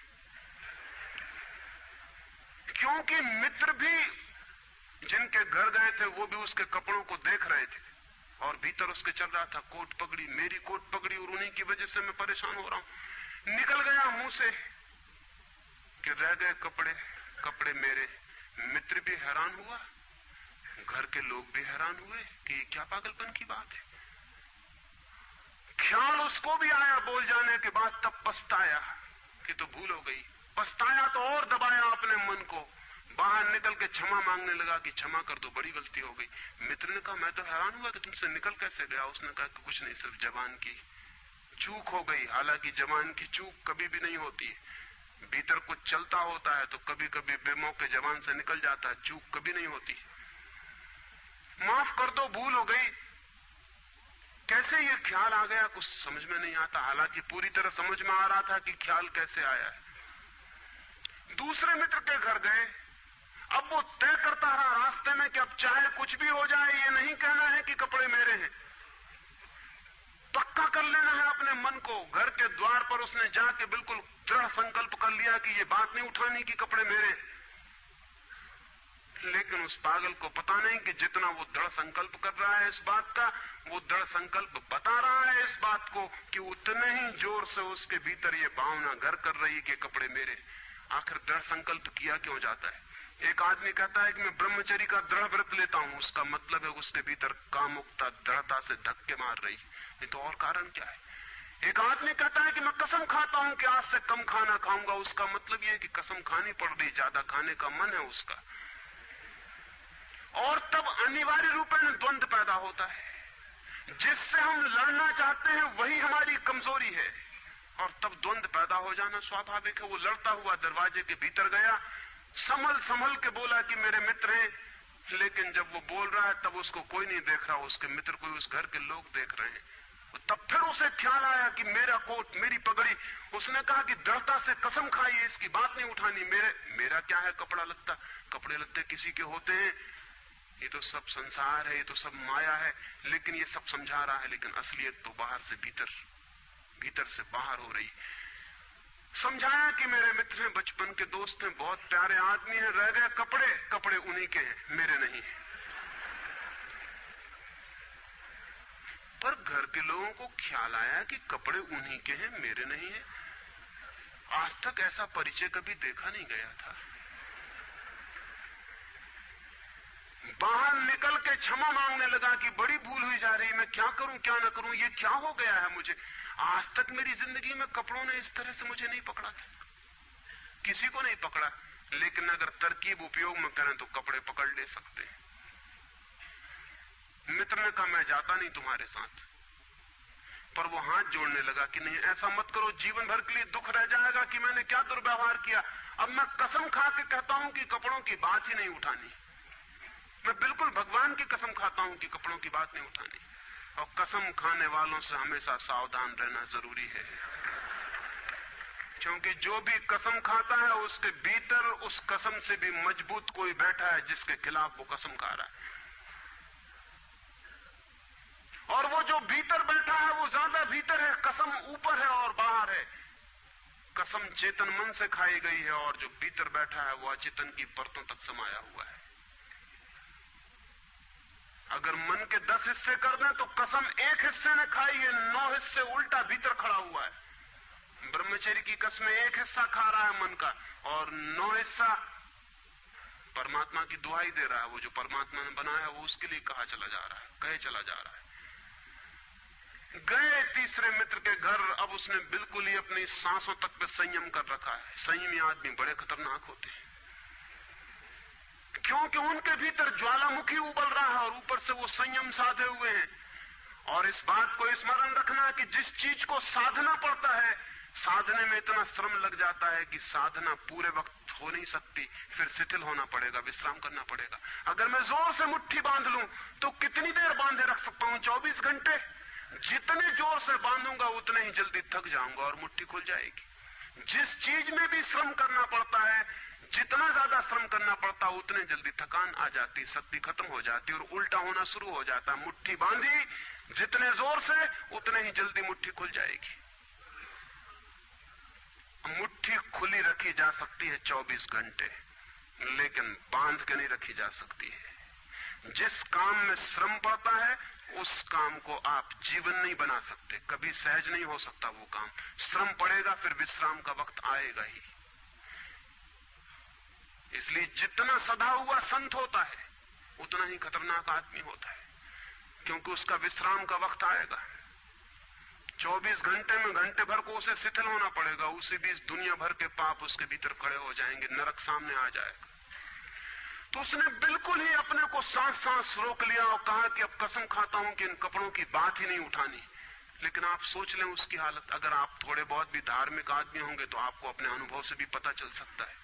क्योंकि मित्र भी जिनके घर गए थे वो भी उसके कपड़ों को देख रहे थे, और भीतर उसके चल रहा था कोट पगड़ी, मेरी कोट पगड़ी, और उन्हीं की वजह से मैं परेशान हो रहा हूं। निकल गया मुंह से कि रह गए कपड़े, कपड़े मेरे। मित्र भी हैरान हुआ, घर के लोग भी हैरान हुए कि क्या पागलपन की बात है। ख्याल उसको भी आया बोल जाने के बाद, तब पछताया कि तो भूल हो गई। पछताया तो और दबाया अपने मन को, बाहर निकल के क्षमा मांगने लगा कि क्षमा कर दो, बड़ी गलती हो गई। मित्र ने कहा मैं तो हैरान हुआ कि तुमसे निकल कैसे गया। उसने कहा कि कुछ नहीं, सिर्फ जबान की चूक हो गई। हालांकि जबान की चूक कभी भी नहीं होती है, भीतर कुछ चलता होता है तो कभी कभी बेमौके जबान से निकल जाता है, चूक कभी नहीं होती। माफ कर दो, भूल हो गई। कैसे ये ख्याल आ गया कुछ समझ में नहीं आता, हालांकि पूरी तरह समझ में आ रहा था कि ख्याल कैसे आया है। दूसरे मित्र के घर गए। अब वो तय करता रहा रास्ते में कि अब चाहे कुछ भी हो जाए, ये नहीं कहना है कि कपड़े मेरे हैं, पक्का कर लेना है अपने मन को। घर के द्वार पर उसने जाके बिल्कुल दृढ़ संकल्प कर लिया कि ये बात नहीं उठानी कि कपड़े मेरे। लेकिन उस पागल को पता नहीं कि जितना वो दृढ़ संकल्प कर रहा है इस बात का, वो दृढ़ संकल्प बता रहा है इस बात को कि उतने ही जोर से उसके भीतर ये भावना घर कर रही कि कपड़े मेरे। आखिर दृढ़ संकल्प किया क्यों जाता है? एक आदमी कहता है कि मैं ब्रह्मचर्य का दृढ़ व्रत लेता हूं, उसका मतलब है उसके भीतर कामुकता दृढ़ता से धक्के मार रही, नहीं तो और कारण क्या है? एक आदमी कहता है कि मैं कसम खाता हूं कि आज से कम खाना खाऊंगा, उसका मतलब यह है कि कसम खानी पड़ रही, ज्यादा खाने का मन है उसका। और तब अनिवार्य रूप में द्वंद्व पैदा होता है। जिससे हम लड़ना चाहते हैं वही हमारी कमजोरी है, और तब द्वंद्व पैदा हो जाना स्वाभाविक है। वो लड़ता हुआ दरवाजे के भीतर गया, संभल संभल के बोला कि मेरे मित्र हैं, लेकिन जब वो बोल रहा है तब उसको कोई नहीं देख रहा, उसके मित्र को उस घर के लोग देख रहे हैं। तब फिर उसे ख्याल आया कि मेरा कोट, मेरी पगड़ी। उसने कहा कि दृढ़ता से कसम खाई, इसकी बात नहीं उठानी। मेरा क्या है कपड़ा लत्ता? कपड़े लत्ते किसी के होते हैं, ये तो सब संसार है, ये तो सब माया है। लेकिन ये सब समझा रहा है, लेकिन असलियत तो बाहर से भीतर, भीतर से बाहर हो रही। समझाया कि मेरे मित्र हैं, बचपन के दोस्त हैं, बहुत प्यारे आदमी हैं, रह गए कपड़े, कपड़े उन्हीं के हैं, मेरे नहीं। पर घर के लोगों को ख्याल आया कि कपड़े उन्हीं के हैं, मेरे नहीं है। आज तक ऐसा परिचय कभी देखा नहीं गया था। बाहर निकल के क्षमा मांगने लगा कि बड़ी भूल हुई जा रही, मैं क्या करूं क्या ना करूं, ये क्या हो गया है मुझे। आज तक मेरी जिंदगी में कपड़ों ने इस तरह से मुझे नहीं पकड़ा था, किसी को नहीं पकड़ा। लेकिन अगर तरकीब उपयोग में करें तो कपड़े पकड़ ले सकते हैं। मित्र ने कहा मैं जाता नहीं तुम्हारे साथ, पर वो हाथ जोड़ने लगा कि नहीं ऐसा मत करो, जीवन भर के लिए दुख रह जाएगा कि मैंने क्या दुर्व्यवहार किया। अब मैं कसम खा के कहता हूं कि कपड़ों की बात ही नहीं उठानी। मैं बिल्कुल भगवान की कसम खाता हूं कि कपड़ों की बात नहीं उठानी। और कसम खाने वालों से हमेशा सावधान रहना जरूरी है, क्योंकि जो भी कसम खाता है उसके भीतर उस कसम से भी मजबूत कोई बैठा है जिसके खिलाफ वो कसम खा रहा है। और वो जो भीतर बैठा है वो ज्यादा भीतर है, कसम ऊपर है और बाहर है। कसम चेतन मन से खाई गई है और जो भीतर बैठा है वो अचेतन की परतों तक समाया हुआ है। अगर मन के 10 हिस्से कर दें तो कसम एक हिस्से ने खाई है, 9 हिस्से उल्टा भीतर खड़ा हुआ है। ब्रह्मचर्य की कसमें एक हिस्सा खा रहा है मन का, और 9 हिस्सा परमात्मा की दुहाई दे रहा है। वो जो परमात्मा ने बनाया है वो उसके लिए कहा चला जा रहा है, कहे चला जा रहा है। गए तीसरे मित्र के घर। अब उसने बिल्कुल ही अपनी सांसों तक पे संयम कर रखा है। संयमी आदमी बड़े खतरनाक होते हैं, क्योंकि उनके भीतर ज्वालामुखी उबल रहा है और ऊपर से वो संयम साधे हुए हैं। और इस बात को स्मरण रखना कि जिस चीज को साधना पड़ता है, साधने में इतना श्रम लग जाता है कि साधना पूरे वक्त हो नहीं सकती, फिर शिथिल होना पड़ेगा, विश्राम करना पड़ेगा। अगर मैं जोर से मुट्ठी बांध लूं तो कितनी देर बांधे रख सकता हूं? 24 घंटे। जितने जोर से बांधूंगा उतने ही जल्दी थक जाऊंगा और मुट्ठी खुल जाएगी। जिस चीज में भी श्रम करना पड़ता है, जितना ज्यादा श्रम करना पड़ता है उतने जल्दी थकान आ जाती, शक्ति खत्म हो जाती और उल्टा होना शुरू हो जाता है। मुट्ठी बांधी जितने जोर से उतने ही जल्दी मुट्ठी खुल जाएगी। मुट्ठी खुली रखी जा सकती है 24 घंटे, लेकिन बांध के नहीं रखी जा सकती है। जिस काम में श्रम पड़ता है उस काम को आप जीवन नहीं बना सकते, कभी सहज नहीं हो सकता वो काम। श्रम पड़ेगा, फिर विश्राम का वक्त आएगा ही। इसलिए जितना सदा हुआ संत होता है उतना ही खतरनाक आदमी होता है, क्योंकि उसका विश्राम का वक्त आएगा। 24 घंटे में घंटे भर को उसे शिथिल होना पड़ेगा, उसी बीच दुनिया भर के पाप उसके भीतर खड़े हो जाएंगे, नरक सामने आ जाएगा। तो उसने बिल्कुल ही अपने को सांस रोक लिया और कहा कि अब कसम खाता हूं कि इन कपड़ों की बात ही नहीं उठानी। लेकिन आप सोच लें उसकी हालत, अगर आप थोड़े बहुत भी धार्मिक आदमी होंगे तो आपको अपने अनुभव से भी पता चल सकता है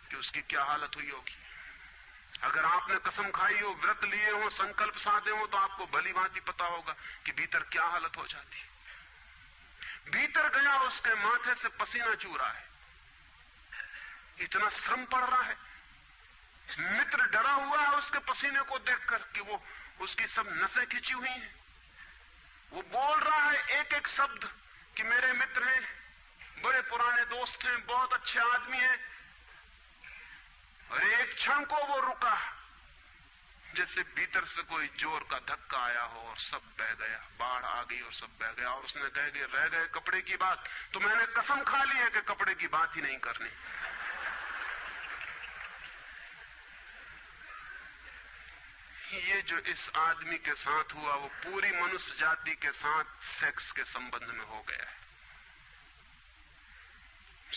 कि उसकी क्या हालत हुई होगी। अगर आपने कसम खाई हो, व्रत लिए हो, संकल्प साधे हो, तो आपको भली भांति पता होगा कि भीतर क्या हालत हो जाती है। भीतर गया, उसके माथे से पसीना चू रहा है, इतना श्रम पड़ रहा है। मित्र डरा हुआ है उसके पसीने को देखकर कि वो उसकी सब नसें खिंची हुई हैं। वो बोल रहा है एक एक शब्द कि मेरे मित्र हैं, बड़े पुराने दोस्त हैं, बहुत अच्छे आदमी हैं। और एक क्षण को वो रुका, जैसे भीतर से कोई जोर का धक्का आया हो और सब बह गया, बाढ़ आ गई और सब बह गया। और उसने रह गए कपड़े की बात, तो मैंने कसम खा ली है कि कपड़े की बात ही नहीं करनी। ये जो इस आदमी के साथ हुआ वो पूरी मनुष्य जाति के साथ सेक्स के संबंध में हो गया है।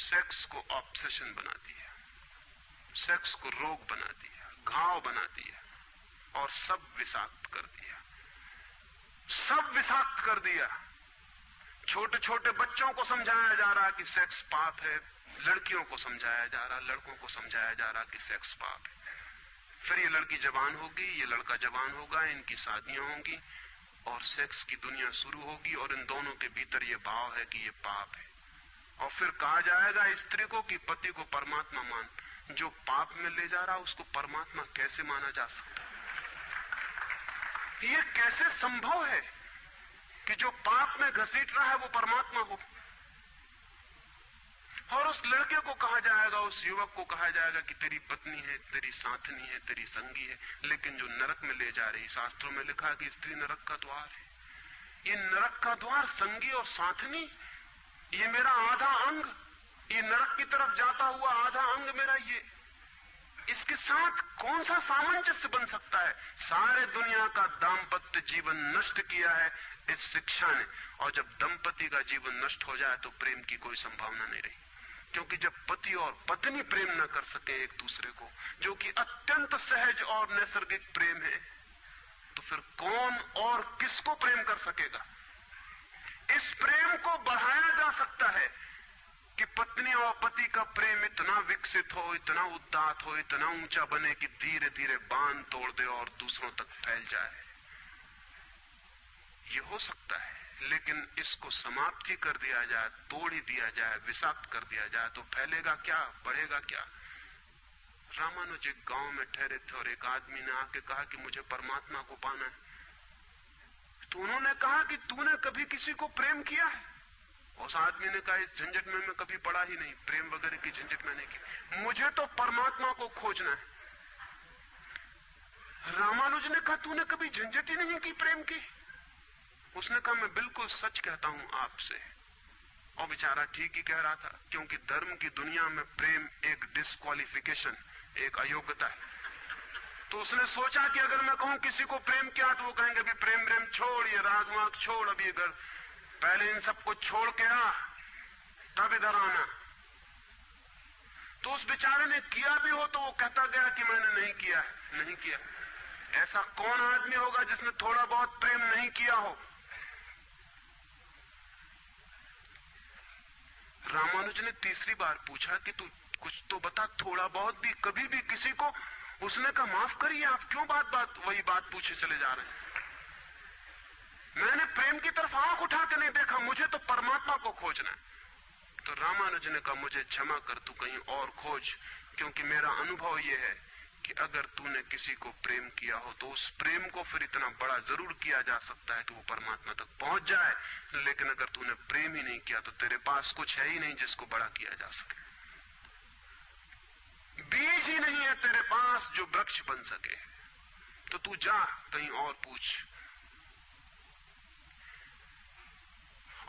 सेक्स को ऑब्सेशन बना दिया, सेक्स को रोग बना दिया, घाव बना दिया और सब विषाक्त कर दिया, सब विषाक्त कर दिया। छोटे छोटे बच्चों को समझाया जा रहा कि सेक्स पाप है, लड़कियों को समझाया जा रहा, लड़कों को समझाया जा रहा कि सेक्स पाप है। फिर ये लड़की जवान होगी, ये लड़का जवान होगा, इनकी शादियां होंगी और सेक्स की दुनिया शुरू होगी और इन दोनों के भीतर ये भाव है कि ये पाप है। और फिर कहा जाएगा स्त्री को कि पति को परमात्मा मान। जो पाप में ले जा रहा उसको परमात्मा कैसे माना जा सकता? ये कैसे संभव है कि जो पाप में घसीट रहा है वो परमात्मा हो? और उस लड़के को कहा जाएगा, उस युवक को कहा जाएगा कि तेरी पत्नी है, तेरी साथनी है, तेरी संगी है। लेकिन जो नरक में ले जा रही, शास्त्रों में लिखा है कि स्त्री नरक का द्वार है। ये नरक का द्वार, संगी और साथनी, ये मेरा आधा अंग, ये नरक की तरफ जाता हुआ आधा अंग मेरा, ये इसके साथ कौन सा सामंजस्य बन सकता है? सारे दुनिया का दाम्पत्य जीवन नष्ट किया है इस शिक्षा ने। और जब दंपति का जीवन नष्ट हो जाए तो प्रेम की कोई संभावना नहीं रही। क्योंकि जब पति और पत्नी प्रेम न कर सके एक दूसरे को, जो कि अत्यंत सहज और नैसर्गिक प्रेम है, तो फिर कौन और किसको प्रेम कर सकेगा? इस प्रेम को बढ़ाया जा सकता है कि पत्नी और पति का प्रेम इतना विकसित हो, इतना उदात्त हो, इतना ऊंचा बने कि धीरे धीरे बांध तोड़ दे और दूसरों तक फैल जाए। ये हो सकता है, लेकिन इसको समाप्त ही कर दिया जाए, तोड़ ही दिया जाए, विषाक्त कर दिया जाए तो फैलेगा क्या, बढ़ेगा क्या? रामानुज एक गांव में ठहरे थे और एक आदमी ने आके कहा कि मुझे परमात्मा को पाना है। तो उन्होंने कहा कि तूने कभी किसी को प्रेम किया है? उस आदमी ने कहा इस झंझट में मैं कभी पड़ा ही नहीं, प्रेम वगैरह की झंझट मैंने की, मुझे तो परमात्मा को खोजना है। रामानुज ने कहा तूने कभी झंझट ही नहीं की प्रेम की? उसने कहा मैं बिल्कुल सच कहता हूं आपसे। और बेचारा ठीक ही कह रहा था, क्योंकि धर्म की दुनिया में प्रेम एक डिस्क्वालिफिकेशन, एक अयोग्यता है। तो उसने सोचा कि अगर मैं कहूं किसी को प्रेम किया तो वो कहेंगे अभी प्रेम छोड़, ये राग वाग छोड़, अभी इधर पहले इन सबको छोड़ के आ, तब इधर आना। तो उस बेचारे ने किया भी हो तो वो कहता गया कि मैंने नहीं किया, नहीं किया। ऐसा कौन आदमी होगा जिसने थोड़ा बहुत प्रेम नहीं किया हो? रामानुज ने तीसरी बार पूछा कि तू कुछ तो बता, थोड़ा बहुत भी, कभी भी किसी को? उसने कहा माफ करिए, आप क्यों बात वही बात पूछे चले जा रहे हैं? मैंने प्रेम की तरफ आंख उठा के नहीं देखा, मुझे तो परमात्मा को खोजना है। तो रामानुज ने कहा मुझे क्षमा कर, तू कहीं और खोज, क्योंकि मेरा अनुभव यह है कि अगर तूने किसी को प्रेम किया हो तो उस प्रेम को फिर इतना बड़ा जरूर किया जा सकता है कि वो परमात्मा तक पहुंच जाए। लेकिन अगर तूने प्रेम ही नहीं किया तो तेरे पास कुछ है ही नहीं जिसको बड़ा किया जा सके। बीज ही नहीं है तेरे पास जो वृक्ष बन सके। तो तू जा कहीं और पूछ।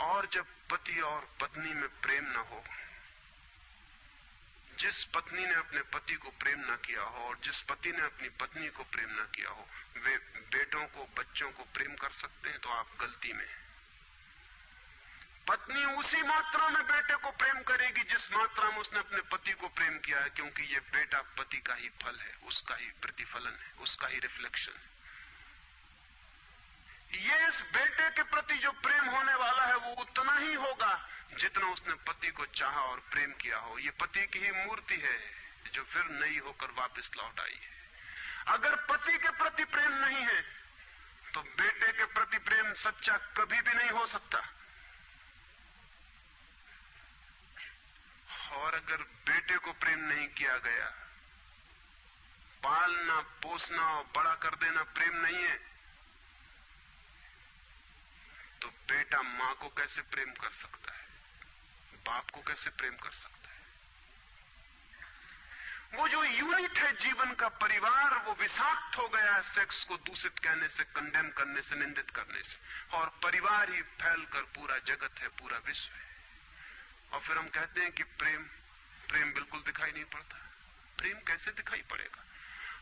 और जब पति और पत्नी में प्रेम न हो, जिस पत्नी ने अपने पति को प्रेम न किया हो और जिस पति ने अपनी पत्नी को प्रेम न किया हो, वे बेटों को, बच्चों को प्रेम कर सकते हैं तो आप गलती में हैं। पत्नी उसी मात्रा में बेटे को प्रेम करेगी जिस मात्रा में उसने अपने पति को प्रेम किया है, क्योंकि ये बेटा पति का ही फल है, उसका ही प्रतिफलन है, उसका ही रिफ्लेक्शन है। ये इस बेटे के प्रति जो प्रेम होने वाला है वो उतना ही होगा जितना उसने पति को चाहा और प्रेम किया हो। ये पति की ही मूर्ति है जो फिर नई होकर वापस लौट आई है। अगर पति के प्रति प्रेम नहीं है तो बेटे के प्रति प्रेम सच्चा कभी भी नहीं हो सकता। और अगर बेटे को प्रेम नहीं किया गया, पालना पोसना और बड़ा कर देना प्रेम नहीं है, तो बेटा मां को कैसे प्रेम कर सकता है, बाप को कैसे प्रेम कर सकता है? वो जो यूनिट है जीवन का परिवार, वो विषाक्त हो गया है सेक्स को दूषित कहने से, कंडेम करने से, निंदित करने से, और परिवार ही फैलकर पूरा जगत है, पूरा विश्व है। और फिर हम कहते हैं कि प्रेम बिल्कुल दिखाई नहीं पड़ता। प्रेम कैसे दिखाई पड़ेगा?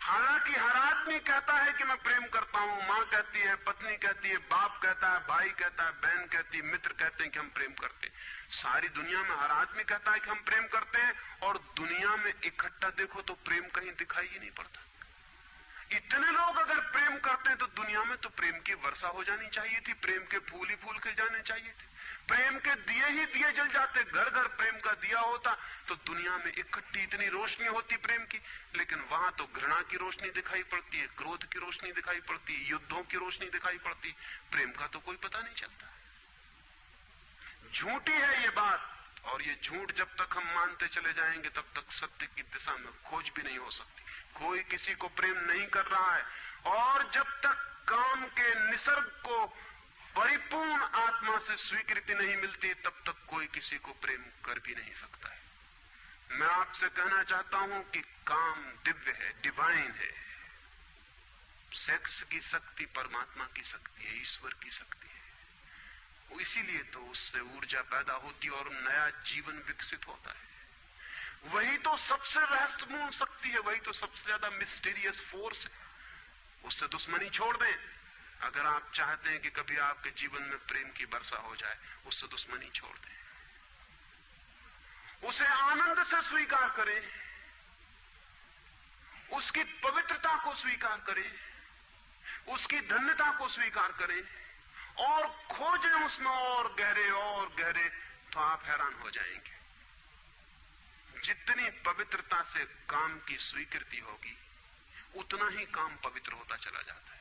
हालांकि हर आदमी कहता है कि मैं प्रेम करता हूं, मां कहती है, पत्नी कहती है, बाप कहता है, भाई कहता है, बहन कहती है, मित्र कहते हैं कि हम प्रेम करते हैं। सारी दुनिया में हर आदमी कहता है कि हम प्रेम करते हैं, और दुनिया में इकट्ठा देखो तो प्रेम कहीं दिखाई ही नहीं पड़ता। इतने लोग अगर प्रेम करते हैं तो दुनिया में तो प्रेम की वर्षा हो जानी चाहिए थी, प्रेम के फूल ही फूल खिल जाने चाहिए थे, प्रेम के दिए ही दिए जल जाते, घर घर प्रेम का दिया होता तो दुनिया में इकट्ठी इतनी रोशनी होती प्रेम की। लेकिन वहां तो घृणा की रोशनी दिखाई पड़ती है, क्रोध की रोशनी दिखाई पड़ती है, युद्धों की रोशनी दिखाई पड़ती है, प्रेम का तो कोई पता नहीं चलता। झूठी है ये बात, और ये झूठ जब तक हम मानते चले जाएंगे तब तक सत्य की दिशा में खोज भी नहीं हो सकती। कोई किसी को प्रेम नहीं कर रहा है, और जब तक काम के निसर्ग को परिपूर्ण आत्मा से स्वीकृति नहीं मिलती तब तक कोई किसी को प्रेम कर भी नहीं सकता है। मैं आपसे कहना चाहता हूं कि काम दिव्य है, डिवाइन है। सेक्स की शक्ति परमात्मा की शक्ति है, ईश्वर की शक्ति है। इसीलिए तो उससे ऊर्जा पैदा होती है और नया जीवन विकसित होता है। वही तो सबसे रहस्यपूर्ण शक्ति है, वही तो सबसे ज्यादा मिस्टीरियस फोर्स है। उससे दुश्मनी छोड़ दें। अगर आप चाहते हैं कि कभी आपके जीवन में प्रेम की वर्षा हो जाए, उससे दुश्मनी छोड़ दें, उसे आनंद से स्वीकार करें, उसकी पवित्रता को स्वीकार करें, उसकी धन्यता को स्वीकार करें, और खोजें उसमें और गहरे, तो आप हैरान हो जाएंगे। जितनी पवित्रता से काम की स्वीकृति होगी उतना ही काम पवित्र होता चला जाता है,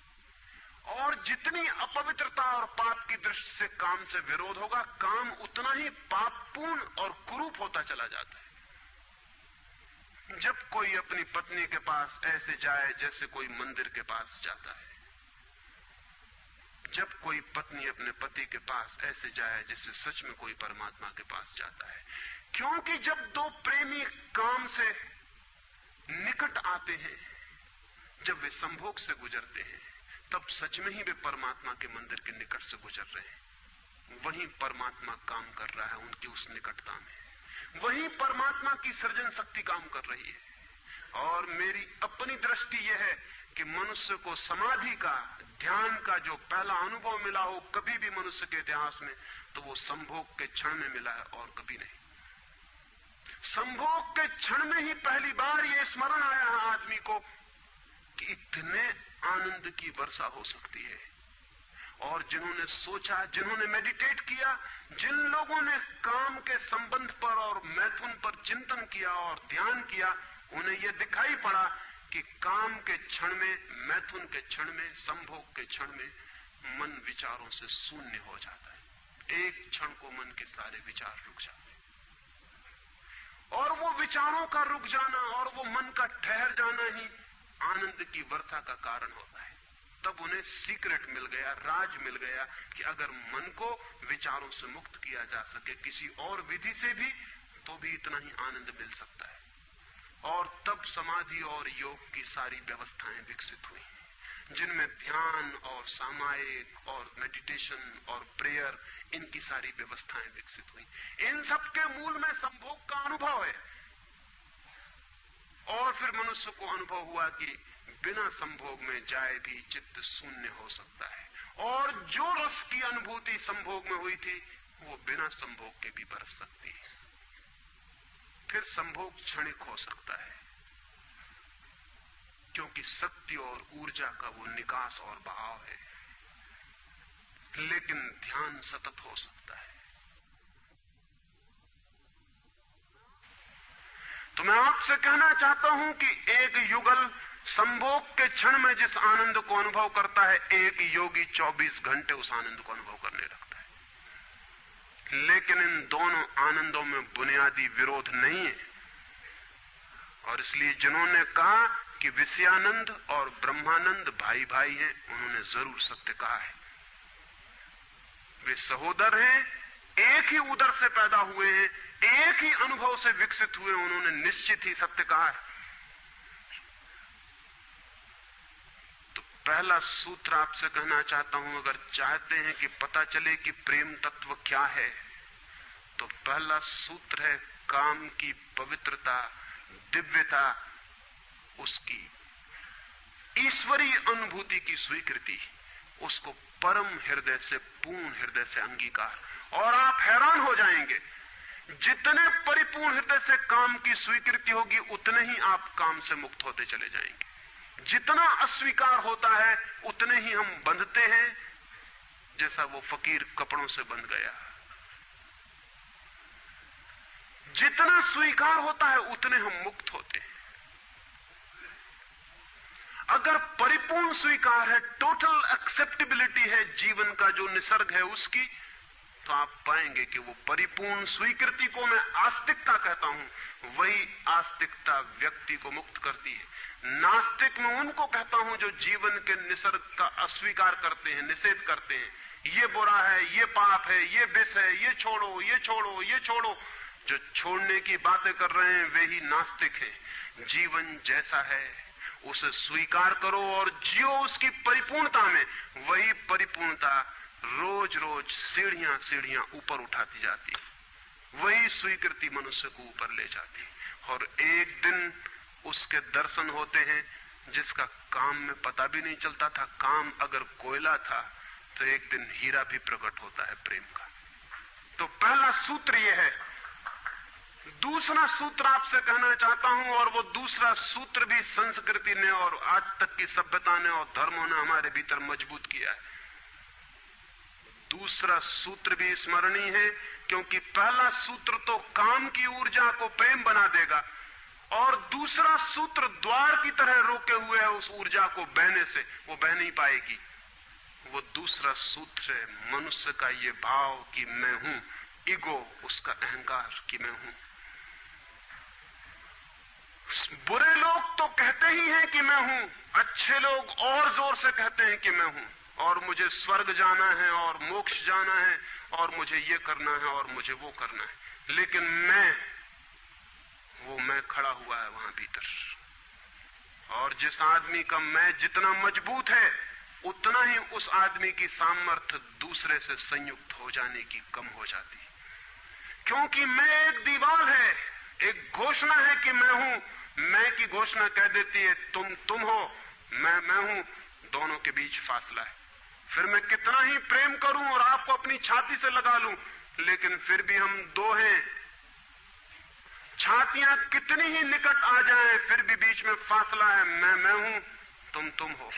और जितनी अपवित्रता और पाप की दृष्टि से काम से विरोध होगा, काम उतना ही पापपूर्ण और कुरूप होता चला जाता है। जब कोई अपनी पत्नी के पास ऐसे जाए जैसे कोई मंदिर के पास जाता है, जब कोई पत्नी अपने पति के पास ऐसे जाए जैसे सच में कोई परमात्मा के पास जाता है, क्योंकि जब दो प्रेमी काम से निकट आते हैं, जब वे संभोग से गुजरते हैं, तब सच में ही वे परमात्मा के मंदिर के निकट से गुजर रहे हैं। वहीं परमात्मा काम कर रहा है उनकी उस निकटता में, वहीं परमात्मा की सृजन शक्ति काम कर रही है। और मेरी अपनी दृष्टि यह है कि मनुष्य को समाधि का, ध्यान का जो पहला अनुभव मिला हो कभी भी मनुष्य के इतिहास में, तो वो संभोग के क्षण में मिला है और कभी नहीं। संभोग के क्षण में ही पहली बार ये स्मरण आया है आदमी को कि इतने आनंद की वर्षा हो सकती है। और जिन्होंने सोचा, जिन्होंने मेडिटेट किया, जिन लोगों ने काम के संबंध पर और मैथुन पर चिंतन किया और ध्यान किया, उन्हें यह दिखाई पड़ा कि काम के क्षण में, मैथुन के क्षण में, संभोग के क्षण में मन विचारों से शून्य हो जाता है। एक क्षण को मन के सारे विचार रुक जाते हैं, और वो विचारों का रुक जाना और वो मन का ठहर जाना ही आनंद की वर्षा का कारण होता है। तब उन्हें सीक्रेट मिल गया, राज मिल गया कि अगर मन को विचारों से मुक्त किया जा सके किसी और विधि से भी, तो भी इतना ही आनंद मिल सकता है। और तब समाधि और योग की सारी व्यवस्थाएं विकसित हुई, जिनमें ध्यान और सामायिक और मेडिटेशन और प्रेयर, इनकी सारी व्यवस्थाएं विकसित हुई। इन सब के मूल में संभोग का अनुभव है। और फिर मनुष्य को अनुभव हुआ कि बिना संभोग में जाए भी चित्त शून्य हो सकता है, और जो रस की अनुभूति संभोग में हुई थी वो बिना संभोग के भी बरस सकती है। फिर संभोग क्षणिक हो सकता है, क्योंकि शक्ति और ऊर्जा का वो निकास और बहाव है, लेकिन ध्यान सतत हो सकता है। तो मैं आपसे कहना चाहता हूं कि एक युगल संभोग के क्षण में जिस आनंद को अनुभव करता है, एक योगी 24 घंटे उस आनंद को अनुभव करने लगता है। लेकिन इन दोनों आनंदों में बुनियादी विरोध नहीं है, और इसलिए जिन्होंने कहा कि विषयानंद और ब्रह्मानंद भाई भाई हैं, उन्होंने जरूर सत्य कहा है। वे सहोदर हैं, एक ही उदर से पैदा हुए हैं, एक ही अनुभव से विकसित हुए, उन्होंने निश्चित ही सत्य कहा है। तो पहला सूत्र आपसे कहना चाहता हूं, अगर चाहते हैं कि पता चले कि प्रेम तत्व क्या है, तो पहला सूत्र है काम की पवित्रता, दिव्यता, उसकी ईश्वरीय अनुभूति की स्वीकृति, उसको परम हृदय से, पूर्ण हृदय से अंगीकार। और आप हैरान हो जाएंगे, जितने परिपूर्ण हृदय से काम की स्वीकृति होगी, उतने ही आप काम से मुक्त होते चले जाएंगे। जितना अस्वीकार होता है, उतने ही हम बंधते हैं, जैसा वो फकीर कपड़ों से बंध गया। जितना स्वीकार होता है, उतने हम मुक्त होते हैं। अगर परिपूर्ण स्वीकार है, टोटल एक्सेप्टेबिलिटी है जीवन का जो निसर्ग है उसकी, तो आप पाएंगे कि वो परिपूर्ण स्वीकृति को मैं आस्तिकता कहता हूं। वही आस्तिकता व्यक्ति को मुक्त करती है। नास्तिक में उनको कहता हूं जो जीवन के निसर्ग का अस्वीकार करते हैं, निषेध करते हैं। ये बुरा है, ये पाप है, ये विष है, ये छोड़ो, ये छोड़ो, ये छोड़ो। जो छोड़ने की बातें कर रहे हैं वे ही नास्तिक हैं। जीवन जैसा है उसे स्वीकार करो और जियो उसकी परिपूर्णता में। वही परिपूर्णता रोज रोज सीढ़ियां सीढ़ियां ऊपर उठाती जाती, वही स्वीकृति मनुष्य को ऊपर ले जाती। और एक दिन उसके दर्शन होते हैं जिसका काम में पता भी नहीं चलता था। काम अगर कोयला था तो एक दिन हीरा भी प्रकट होता है प्रेम का। तो पहला सूत्र यह है। दूसरा सूत्र आपसे कहना चाहता हूं, और वो दूसरा सूत्र भी संस्कृति ने और आज तक की सभ्यता ने और धर्मों ने हमारे भीतर मजबूत किया है। दूसरा सूत्र भी स्मरणीय है, क्योंकि पहला सूत्र तो काम की ऊर्जा को प्रेम बना देगा, और दूसरा सूत्र द्वार की तरह रोके हुए है उस ऊर्जा को बहने से, वो बह नहीं पाएगी। वो दूसरा सूत्र है मनुष्य का ये भाव कि मैं हूं, ईगो, उसका अहंकार कि मैं हूं। बुरे लोग तो कहते ही हैं कि मैं हूं, अच्छे लोग और जोर से कहते हैं कि मैं हूं, और मुझे स्वर्ग जाना है और मोक्ष जाना है और मुझे ये करना है और मुझे वो करना है। लेकिन वो मैं खड़ा हुआ है वहां भीतर। और जिस आदमी का मैं जितना मजबूत है, उतना ही उस आदमी की सामर्थ्य दूसरे से संयुक्त हो जाने की कम हो जाती, क्योंकि मैं एक दीवार है, एक घोषणा है कि मैं हूं। मैं की घोषणा कह देती है तुम हो, मैं हूं, दोनों के बीच फासला है। फिर मैं कितना ही प्रेम करूं और आपको अपनी छाती से लगा लूं, लेकिन फिर भी हम दो हैं। छातियां कितनी ही निकट आ जाएं, फिर भी बीच में फासला है। मैं हूं, तुम हो।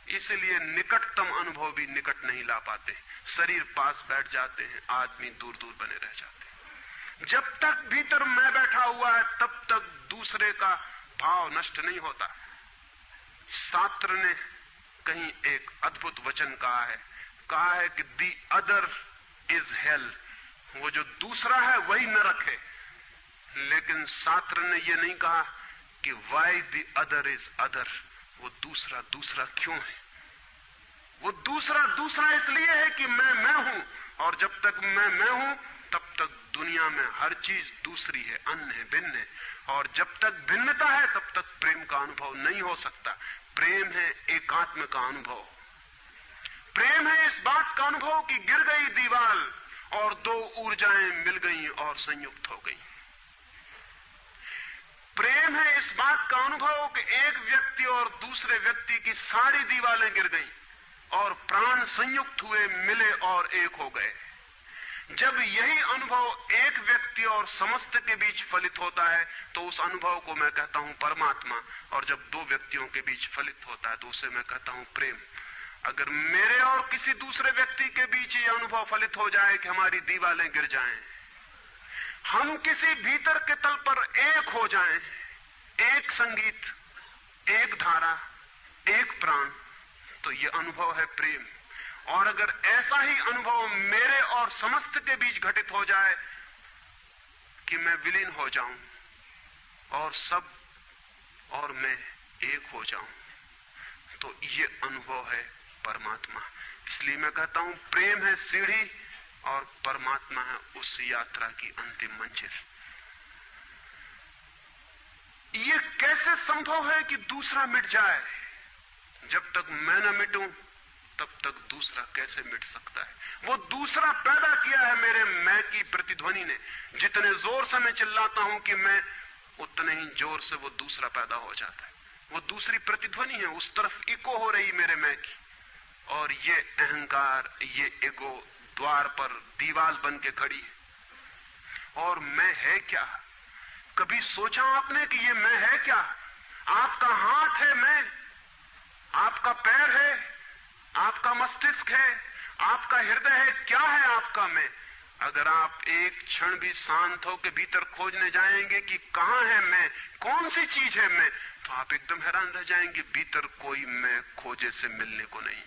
इसलिए निकटतम अनुभव भी निकट नहीं ला पाते। शरीर पास बैठ जाते हैं, आदमी दूर दूर बने रह जाते हैं। जब तक भीतर मैं बैठा हुआ है, तब तक दूसरे का भाव नष्ट नहीं होता। शास्त्र ने कहीं एक अद्भुत वचन कहा है कि दी अदर इज हेल, वो जो दूसरा है वही नरक है। लेकिन शास्त्र ने ये नहीं कहा कि why the other is other, वो दूसरा क्यों है। वो दूसरा इसलिए है कि मैं हूं, और जब तक मैं हूं तब तक दुनिया में हर चीज दूसरी है, अन्य है, भिन्न है। और जब तक भिन्नता है तब तक प्रेम का अनुभव नहीं हो सकता। प्रेम है एकात्म का अनुभव। प्रेम है इस बात का अनुभव कि गिर गई दीवार और दो ऊर्जाएं मिल गई और संयुक्त हो गई। प्रेम है इस बात का अनुभव कि एक व्यक्ति और दूसरे व्यक्ति की सारी दीवारें गिर गईं और प्राण संयुक्त हुए, मिले और एक हो गए। जब यही अनुभव एक व्यक्ति और समस्त के बीच फलित होता है तो उस अनुभव को मैं कहता हूं परमात्मा, और जब दो व्यक्तियों के बीच फलित होता है तो उसे मैं कहता हूं प्रेम। अगर मेरे और किसी दूसरे व्यक्ति के बीच ये अनुभव फलित हो जाए कि हमारी दीवारें गिर जाएं, हम किसी भीतर के तल पर एक हो जाएं, एक संगीत, एक धारा, एक प्राण, तो ये अनुभव है प्रेम। और अगर ऐसा ही अनुभव मेरे और समस्त के बीच घटित हो जाए कि मैं विलीन हो जाऊं और सब और मैं एक हो जाऊं, तो ये अनुभव है परमात्मा। इसलिए मैं कहता हूं प्रेम है सीढ़ी और परमात्मा है उस यात्रा की अंतिम मंजिल। ये कैसे संभव है कि दूसरा मिट जाए? जब तक मैं न मिटूं तब तक दूसरा कैसे मिट सकता है? वो दूसरा पैदा किया है मेरे मैं की प्रतिध्वनि ने। जितने जोर से मैं चिल्लाता हूं कि मैं, उतने ही जोर से वो दूसरा पैदा हो जाता है। वो दूसरी प्रतिध्वनि है, उस तरफ इको हो रही मेरे मैं की। और ये अहंकार, ये ईगो द्वार पर दीवार बन के खड़ी है। और मैं है क्या? कभी सोचा आपने कि ये मैं है क्या? आपका हाथ है मैं, आपका पैर है, आपका मस्तिष्क है, आपका हृदय है, क्या है आपका मैं? अगर आप एक क्षण भी शांत हो के भीतर खोजने जाएंगे कि कहां है मैं, कौन सी चीज है मैं, तो आप एकदम हैरान रह जाएंगे। भीतर कोई मैं खोजे से मिलने को नहीं।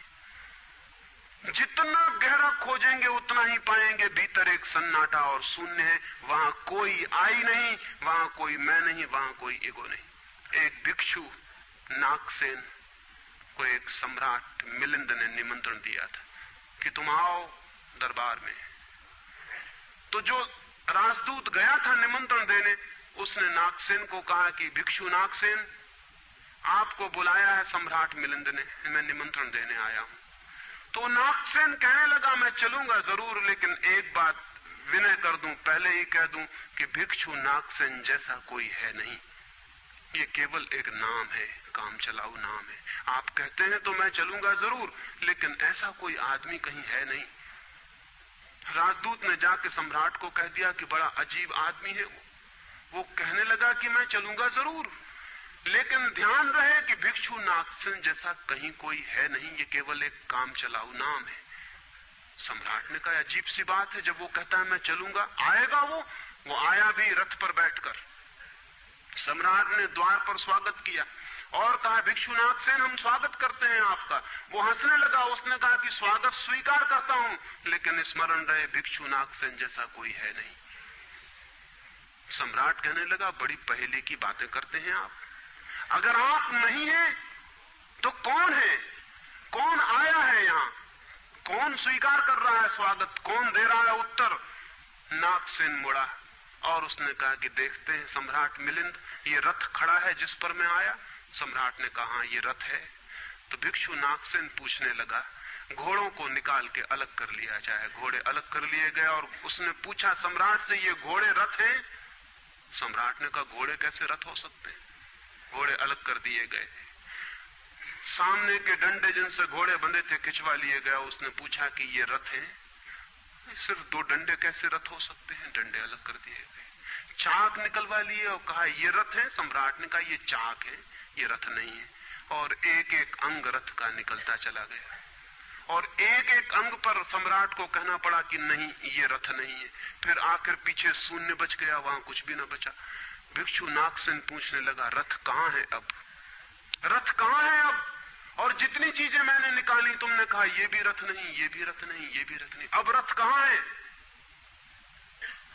जितना गहरा खोजेंगे उतना ही पाएंगे भीतर एक सन्नाटा और शून्य है। वहां कोई आई नहीं, वहां कोई मैं नहीं, वहां कोई ईगो नहीं। एक भिक्षु नागसेन को एक सम्राट मिलिंद ने निमंत्रण दिया था कि तुम आओ दरबार में। तो जो राजदूत गया था निमंत्रण देने, उसने नागसेन को कहा कि भिक्षु नागसेन, आपको बुलाया है सम्राट मिलिंद ने, मैं निमंत्रण देने आया हूं। तो नागसेन कहने लगा मैं चलूंगा जरूर, लेकिन एक बात विनय कर दूं, पहले ही कह दूं कि भिक्षु नागसेन जैसा कोई है नहीं। ये केवल एक नाम है, काम चलाऊ नाम है। आप कहते हैं तो मैं चलूंगा जरूर, लेकिन ऐसा कोई आदमी कहीं है नहीं। राजदूत ने जाके सम्राट को कह दिया कि बड़ा अजीब आदमी है वो कहने लगा कि मैं चलूंगा जरूर, लेकिन ध्यान रहे कि भिक्षु नागसेन जैसा कहीं कोई है नहीं, ये केवल एक काम चलाऊ नाम है। सम्राट ने कहा अजीब सी बात है, जब वो कहता है मैं चलूंगा, आएगा वो आया भी रथ पर बैठकर। सम्राट ने द्वार पर स्वागत किया और कहा भिक्षु नागसेन हम स्वागत करते हैं आपका। वो हंसने लगा, उसने कहा कि स्वागत स्वीकार करता हूं, लेकिन स्मरण रहे भिक्षु नागसेन जैसा कोई है नहीं। सम्राट कहने लगा बड़ी पहेली की बातें करते हैं आप। अगर आप नहीं हैं तो कौन है? कौन आया है यहां? कौन स्वीकार कर रहा है स्वागत? कौन दे रहा है उत्तर? नागसेन मुड़ा और उसने कहा कि देखते हैं सम्राट मिलिंद, ये रथ खड़ा है जिस पर मैं आया। सम्राट ने कहा ये रथ है। तो भिक्षु नागसेन पूछने लगा, घोड़ों को निकाल के अलग कर लिया जाए। घोड़े अलग कर लिए गए और उसने पूछा सम्राट से, ये घोड़े रथ हैं? सम्राट ने कहा घोड़े कैसे रथ हो सकते हैं? घोड़े अलग कर दिए गए। सामने के डंडे जिनसे घोड़े बंधे थे खिंचवा लिए गया। उसने पूछा कि ये रथ हैं? सिर्फ दो डंडे कैसे रथ हो सकते हैं? डंडे अलग कर दिए गए। चाक निकलवा लिए और कहा ये रथ है। सम्राट ने कहा ये चाक है, ये रथ नहीं है। और एक एक अंग रथ का निकलता चला गया और एक एक अंग पर सम्राट को कहना पड़ा कि नहीं ये रथ नहीं है। फिर आखिर पीछे शून्य बच गया, वहां कुछ भी न बचा। भिक्षु नागसेन पूछने लगा रथ कहां है अब? रथ कहां है अब? और जितनी चीजें मैंने निकाली तुमने कहा ये भी रथ नहीं, ये भी रथ नहीं, ये भी रथ नहीं, अब रथ कहां है?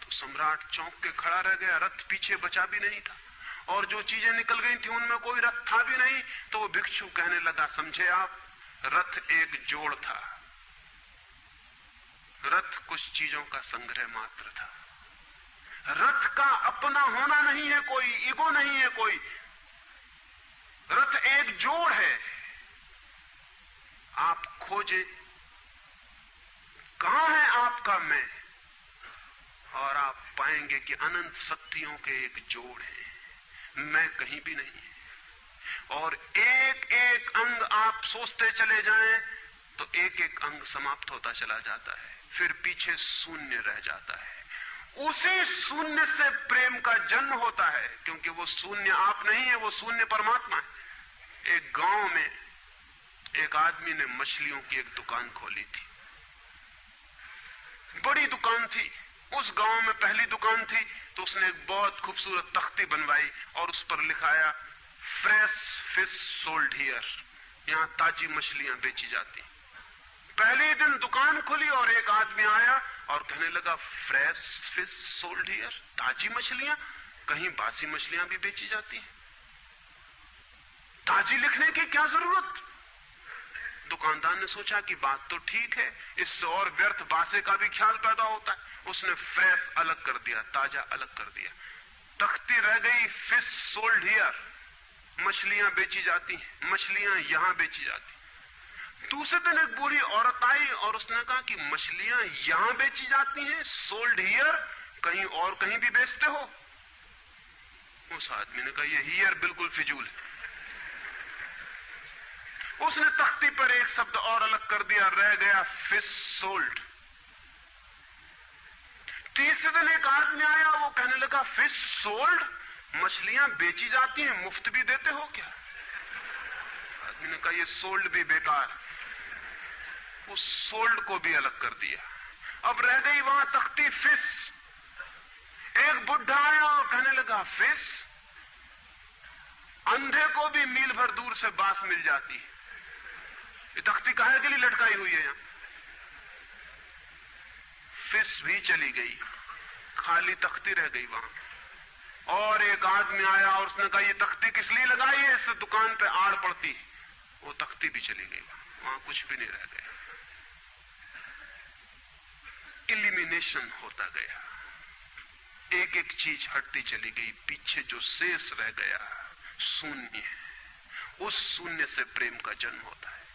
तो सम्राट चौंक के खड़ा रह गया। रथ पीछे बचा भी नहीं था और जो चीजें निकल गई थी उनमें कोई रथ था भी नहीं। तो वो भिक्षु कहने लगा समझे आप, रथ एक जोड़ था। रथ कुछ चीजों का संग्रह मात्र था। रथ का अपना होना नहीं है कोई, ईगो नहीं है कोई। रथ एक जोड़ है। आप खोजे कहां है आपका मैं, और आप पाएंगे कि अनंत शक्तियों के एक जोड़ है, मैं कहीं भी नहीं है। और एक एक अंग आप सोचते चले जाएं तो एक एक अंग समाप्त होता चला जाता है। फिर पीछे शून्य रह जाता है। उसी शून्य से प्रेम का जन्म होता है, क्योंकि वो शून्य आप नहीं है, वो शून्य परमात्मा है। एक गांव में एक आदमी ने मछलियों की एक दुकान खोली थी, बड़ी दुकान थी। उस गांव में पहली दुकान थी, तो उसने एक बहुत खूबसूरत तख्ती बनवाई और उस पर लिखाया फ्रेश फिश सोल्ड हियर, यहां ताजी मछलियां बेची जाती। पहले दिन दुकान खुली और एक आदमी आया और कहने लगा फ्रेश फिश सोल्ड हियर, ताजी मछलियां, कहीं बासी मछलियां भी बेची जाती हैं? ताजी लिखने की क्या जरूरत? दुकानदार ने सोचा कि बात तो ठीक है, इससे और व्यर्थ बासे का भी ख्याल पैदा होता है। उसने फ्रेश अलग कर दिया, ताजा अलग कर दिया। तख्ती रह गई फिश सोल्ड हियर, मछलियां बेची जाती हैं, मछलियां यहां बेची जाती। दूसरे दिन एक बूढ़ी औरत आई और उसने कहा कि मछलियां यहां बेची जाती हैं, सोल्ड हियर, कहीं और कहीं भी बेचते हो? उस आदमी ने कहा ये हियर बिल्कुल फिजूल है। उसने तख्ती पर एक शब्द और अलग कर दिया, रह गया फिश सोल्ड। तीसरे दिन एक आदमी आया, वो कहने लगा फिश सोल्ड, मछलियां बेची जाती हैं, मुफ्त भी देते हो क्या? आदमी ने कहा ये सोल्ड भी बेकार। उस सोल्ड को भी अलग कर दिया। अब रह गई वहां तख्ती फिश। एक बुढ़ा आया और कहने लगा फिश, अंधे को भी मील भर दूर से बांस मिल जाती है, ये तख्ती काहे के लिए लटकाई हुई है यहां? फिश भी चली गई, खाली तख्ती रह गई वहां। और एक आदमी आया और उसने कहा ये तख्ती किस लिए लगाई है, इससे दुकान पे आड़ पड़ती। वो तख्ती भी चली गई, वहां कुछ भी नहीं रह गया। इलिमिनेशन होता गया, एक एक चीज हटती चली गई, पीछे जो शेष रह गया शून्य। उस शून्य से प्रेम का जन्म होता है,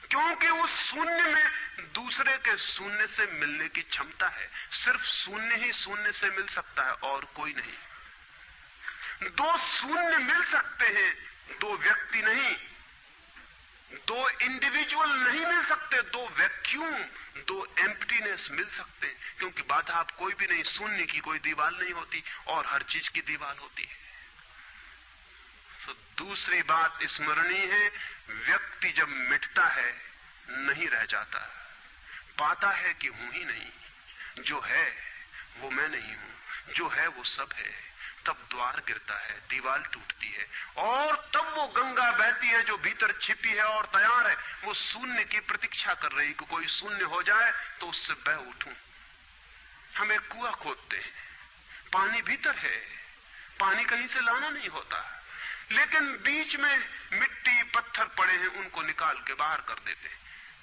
क्योंकि उस शून्य में दूसरे के शून्य से मिलने की क्षमता है। सिर्फ शून्य ही शून्य से मिल सकता है और कोई नहीं। दो शून्य मिल सकते हैं, दो व्यक्ति नहीं, दो इंडिविजुअल नहीं मिल सकते, दो वैक्यूम, दो एम्प्टीनेस मिल सकते हैं, क्योंकि बाधा आप कोई भी नहीं, शून्य की कोई दीवार नहीं होती और हर चीज की दीवार होती है। तो दूसरी बात स्मरणीय है, व्यक्ति जब मिटता है नहीं रह जाता, पाता है कि हूं ही नहीं, जो है वो मैं नहीं हूं, जो है वो सब है। तब द्वार गिरता है, दीवार टूटती है और तब वो गंगा बहती है जो भीतर छिपी है और तैयार है। वो शून्य की प्रतीक्षा कर रही कि कोई शून्य हो जाए तो उससे बह उठूं। हम एक कुआं खोदते हैं, पानी भीतर है, पानी कहीं से लाना नहीं होता, लेकिन बीच में मिट्टी पत्थर पड़े हैं, उनको निकाल के बाहर कर देते हैं।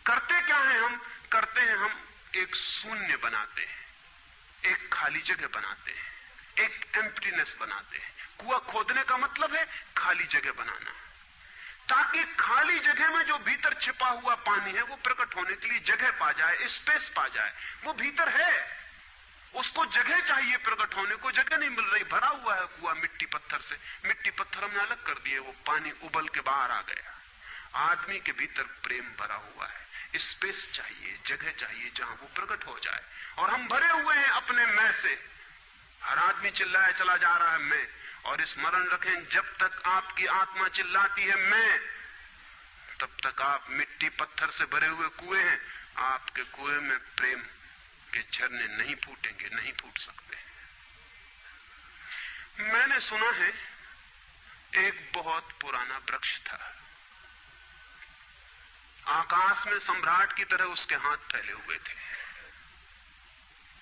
करते क्या है हम? करते हैं हम एक शून्य बनाते हैं, एक खाली जगह बनाते हैं, एक एम्प्टीनेस बनाते हैं। कुआं खोदने का मतलब है खाली जगह बनाना, ताकि खाली जगह में जो भीतर छिपा हुआ पानी है वो प्रकट होने के लिए जगह पा जाए, स्पेस पा जाए। वो भीतर है, उसको जगह चाहिए प्रकट होने को, जगह नहीं मिल रही, भरा हुआ है कुआं मिट्टी पत्थर से। मिट्टी पत्थर हमने अलग कर दिए, वो पानी उबल के बाहर आ गया। आदमी के भीतर प्रेम भरा हुआ है, स्पेस चाहिए, जगह चाहिए जहां वो प्रकट हो जाए। और हम भरे हुए हैं अपने मैं से। हर आदमी चिल्लाया चला जा रहा है मैं, और स्मरण रखें जब तक आपकी आत्मा चिल्लाती है मैं, तब तक आप मिट्टी पत्थर से भरे हुए कुएं हैं। आपके कुएं में प्रेम के झरने नहीं फूटेंगे, नहीं फूट सकते। मैंने सुना है एक बहुत पुराना वृक्ष था, आकाश में सम्राट की तरह उसके हाथ फैले हुए थे।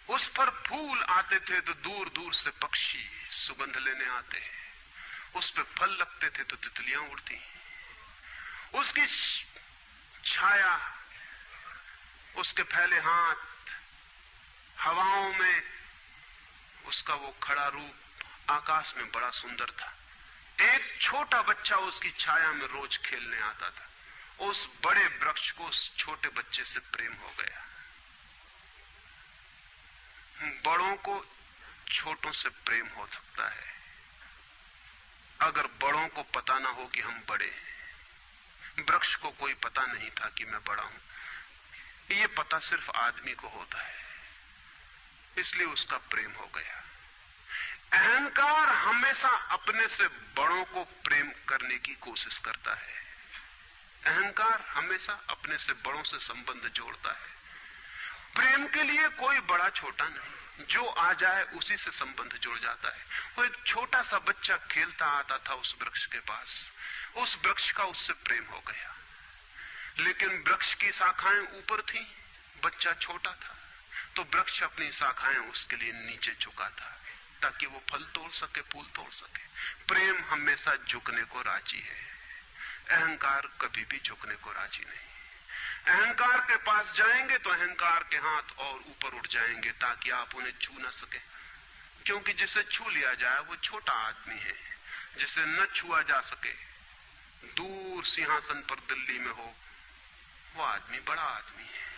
उस पर फूल आते थे तो दूर दूर से पक्षी सुगंध लेने आते हैं, उस पर फल लगते थे तो तितलियां उड़ती। उसकी छाया, उसके फैले हाथ, हवाओं में उसका वो खड़ा रूप आकाश में बड़ा सुंदर था। एक छोटा बच्चा उसकी छाया में रोज खेलने आता था। उस बड़े वृक्ष को उस छोटे बच्चे से प्रेम हो गया। बड़ों को छोटों से प्रेम हो सकता है अगर बड़ों को पता ना हो कि हम बड़े हैं। वृक्ष को कोई पता नहीं था कि मैं बड़ा हूं, ये पता सिर्फ आदमी को होता है, इसलिए उसका प्रेम हो गया। अहंकार हमेशा अपने से बड़ों को प्रेम करने की कोशिश करता है। अहंकार हमेशा अपने से बड़ों से संबंध जोड़ता है। प्रेम के लिए कोई बड़ा छोटा नहीं, जो आ जाए उसी से संबंध जुड़ जाता है। वो एक छोटा सा बच्चा खेलता आता था उस वृक्ष के पास, उस वृक्ष का उससे प्रेम हो गया, लेकिन वृक्ष की शाखाएं ऊपर थी, बच्चा छोटा था, तो वृक्ष अपनी शाखाएं उसके लिए नीचे झुका था ताकि वो फल तोड़ सके, फूल तोड़ सके। प्रेम हमेशा झुकने को राजी है, अहंकार कभी भी झुकने को राजी नहीं। अहंकार के पास जाएंगे तो अहंकार के हाथ और ऊपर उठ जाएंगे ताकि आप उन्हें छू न सके, क्योंकि जिसे छू लिया जाए वो छोटा आदमी है, जिसे न छुआ जा सके, दूर सिंहासन पर दिल्ली में हो, वो आदमी बड़ा आदमी है।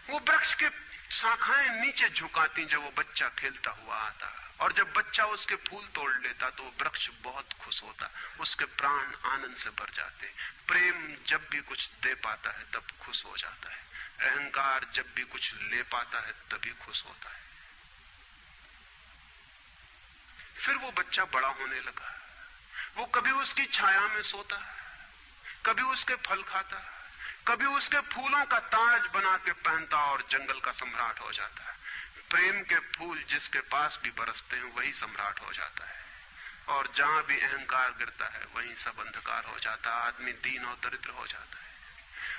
वो वृक्ष के शाखाएं नीचे झुकाती जब वो बच्चा खेलता हुआ आता, और जब बच्चा उसके फूल तोड़ लेता तो वृक्ष बहुत खुश होता, उसके प्राण आनंद से भर जाते। प्रेम जब भी कुछ दे पाता है तब खुश हो जाता है, अहंकार जब भी कुछ ले पाता है तभी खुश होता है। फिर वो बच्चा बड़ा होने लगा, वो कभी उसकी छाया में सोता, कभी उसके फल खाता, कभी उसके फूलों का ताज बना के पहनता और जंगल का सम्राट हो जाता है। प्रेम के फूल जिसके पास भी बरसते हैं वही सम्राट हो जाता है, और जहां भी अहंकार गिरता है वहीं सब अंधकार हो जाता है, आदमी दीन और दरिद्र हो जाता है।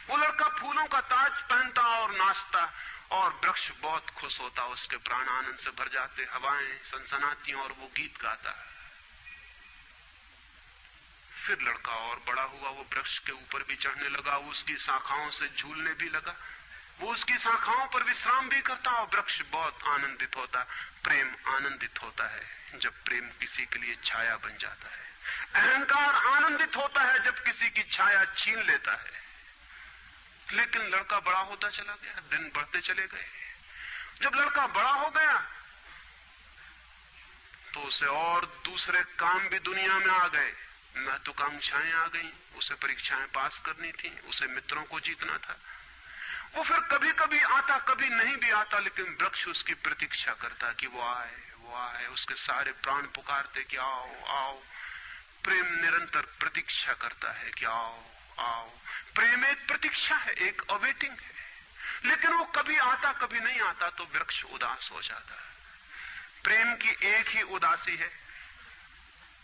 वो लड़का फूलों का ताज पहनता और नाचता, और वृक्ष बहुत खुश होता, उसके प्राण आनंद से भर जाते, हवाएं सनसनाती और वो गीत गाता। फिर लड़का और बड़ा हुआ, वो वृक्ष के ऊपर भी चढ़ने लगा, उसकी शाखाओं से झूलने भी लगा, वो उसकी शाखाओं पर विश्राम भी करता, और वृक्ष बहुत आनंदित होता। प्रेम आनंदित होता है जब प्रेम किसी के लिए छाया बन जाता है। अहंकार आनंदित होता है जब किसी की छाया छीन लेता है। लेकिन लड़का बड़ा होता चला गया, दिन बढ़ते चले गए। जब लड़का बड़ा हो गया तो उसे और दूसरे काम भी दुनिया में आ गए, महत्वाकांक्षाएं आ गई, उसे परीक्षाएं पास करनी थी, उसे मित्रों को जीतना था। वो फिर कभी कभी आता, कभी नहीं भी आता, लेकिन वृक्ष उसकी प्रतीक्षा करता कि वो आए, वो आए। उसके सारे प्राण पुकारते कि आओ आओ। प्रेम निरंतर प्रतीक्षा करता है कि आओ आओ। प्रेम एक प्रतीक्षा है, एक अवेटिंग है, लेकिन वो कभी आता कभी नहीं आता, तो वृक्ष उदास हो जाता है। प्रेम की एक ही उदासी है,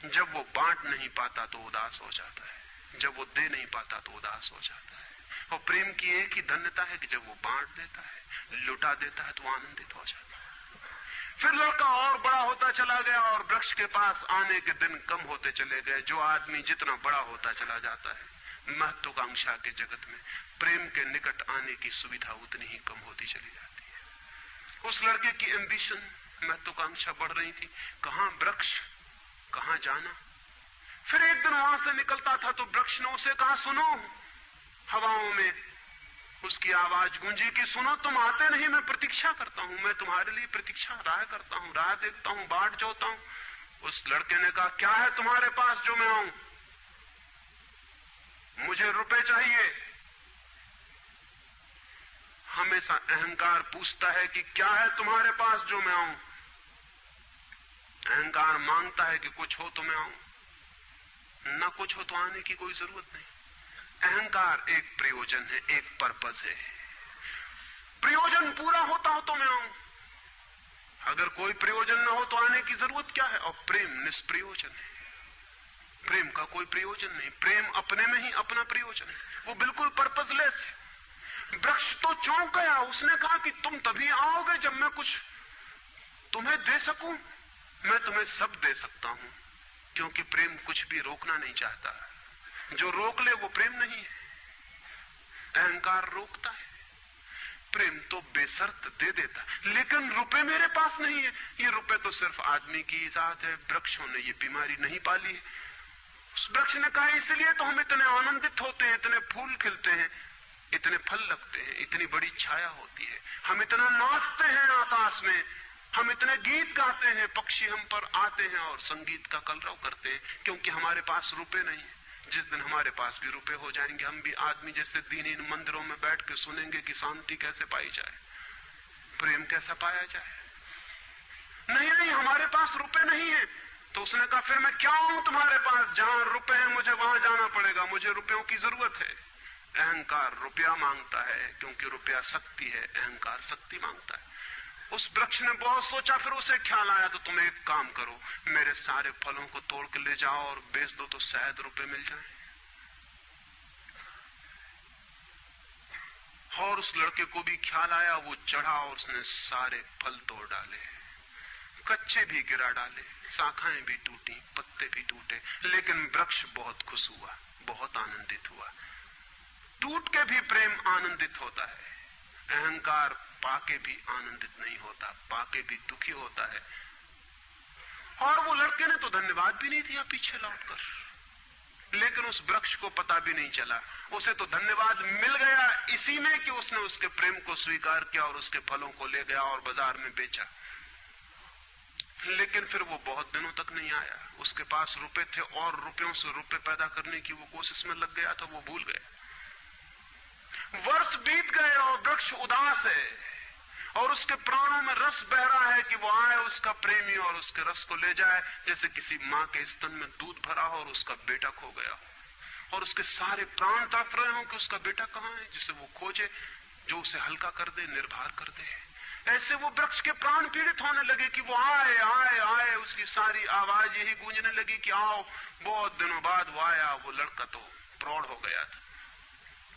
जब वो बांट नहीं पाता तो उदास हो जाता है, जब वो दे नहीं पाता तो उदास हो जाता है। और प्रेम की एक ही धन्यता है कि जब वो बांट देता है, लुटा देता है, तो आनंदित हो जाता है। फिर लड़का और बड़ा होता चला गया, और वृक्ष के पास आने के दिन कम होते चले गए। जो आदमी जितना बड़ा होता चला जाता है, महत्वाकांक्षा के जगत में प्रेम के निकट आने की सुविधा उतनी ही कम होती चली जाती है। उस लड़के की एम्बिशन, महत्वाकांक्षा बढ़ रही थी, कहां वृक्ष, कहां जाना। फिर एक दिन वहां से निकलता था तो वृक्ष ने उसे कहा, सुनो। हवाओं में उसकी आवाज गूंजी कि सुनो, तुम आते नहीं, मैं प्रतीक्षा करता हूं, मैं तुम्हारे लिए प्रतीक्षा, राह करता हूं, राह देखता हूं, बाट जोता हूं। उस लड़के ने कहा, क्या है तुम्हारे पास जो मैं आऊं? मुझे रुपए चाहिए। हमेशा अहंकार पूछता है कि क्या है तुम्हारे पास जो मैं आऊं। अहंकार मांगता है कि कुछ हो तो मैं आऊं, न कुछ हो तो आने की कोई जरूरत नहीं। अहंकार एक प्रयोजन है, एक पर्पस है। प्रयोजन पूरा होता हो तो मैं आऊं, अगर कोई प्रयोजन न हो तो आने की जरूरत क्या है। और प्रेम निष्प्रयोजन है, प्रेम का कोई प्रयोजन नहीं। प्रेम अपने में ही अपना प्रयोजन है, वो बिल्कुल पर्पसलेस है। वृक्ष तो चौंक गया, उसने कहा कि तुम तभी आओगे जब मैं कुछ तुम्हें दे सकूं। मैं तुम्हें सब दे सकता हूं, क्योंकि प्रेम कुछ भी रोकना नहीं चाहता। जो रोक ले वो प्रेम नहीं है, अहंकार रोकता है। प्रेम तो बेशर्त दे देता, लेकिन रुपए मेरे पास नहीं है। ये रुपए तो सिर्फ आदमी की इजाद है, वृक्षों ने ये बीमारी नहीं पाली है। उस वृक्ष ने कहा, इसलिए तो हम इतने आनंदित होते हैं, इतने फूल खिलते हैं, इतने फल लगते हैं, इतनी बड़ी छाया होती है, हम इतना नाचते हैं आकाश में, हम इतने गीत गाते हैं, पक्षी हम पर आते हैं और संगीत का कलरव करते हैं, क्योंकि हमारे पास रुपए नहीं है। जिस दिन हमारे पास भी रुपए हो जाएंगे, हम भी आदमी जैसे दीनहीन मंदिरों में बैठ के सुनेंगे कि शांति कैसे पाई जाए, प्रेम कैसा पाया जाए। नहीं नहीं, हमारे पास रुपए नहीं है। तो उसने कहा फिर मैं क्या हूं तुम्हारे पास? जहां रुपए हैं मुझे वहां जाना पड़ेगा, मुझे रुपयों की जरूरत है। अहंकार रुपया मांगता है क्योंकि रुपया शक्ति है, अहंकार शक्ति मांगता है। उस वृक्ष ने बहुत सोचा, फिर उसे ख्याल आया तो तुम एक काम करो, मेरे सारे फलों को तोड़ के ले जाओ और बेच दो तो शायद रुपए मिल जाए। और उस लड़के को भी ख्याल आया, वो चढ़ा और उसने सारे फल तोड़ डाले, कच्चे भी गिरा डाले, शाखाएं भी टूटी, पत्ते भी टूटे, लेकिन वृक्ष बहुत खुश हुआ, बहुत आनंदित हुआ। टूट के भी प्रेम आनंदित होता है, अहंकार पाके भी आनंदित नहीं होता, पाके भी दुखी होता है। और वो लड़के ने तो धन्यवाद भी नहीं दिया पीछे लौटकर, लेकिन उस वृक्ष को पता भी नहीं चला, उसे तो धन्यवाद मिल गया इसी में कि उसने उसके प्रेम को स्वीकार किया और उसके फलों को ले गया और बाजार में बेचा। लेकिन फिर वो बहुत दिनों तक नहीं आया। उसके पास रुपए थे और रुपयों से रुपए पैदा करने की वो कोशिश में लग गया था, वो भूल गया। वर्ष बीत गए और वृक्ष उदास है और उसके प्राणों में रस बह रहा है कि वो आए उसका प्रेमी और उसके रस को ले जाए, जैसे किसी माँ के स्तन में दूध भरा हो और उसका बेटा खो गया हो और उसके सारे प्राण तड़प रहे हो कि उसका बेटा कहाँ है, जिसे वो खोजे, जो उसे हल्का कर दे, निर्भर कर दे। ऐसे वो वृक्ष के प्राण पीड़ित होने लगे कि वो आए आए आए, उसकी सारी आवाज यही गूंजने लगी कि आओ। बहुत दिनों बाद वो आया, वो लड़का तो प्रौढ़ हो गया था।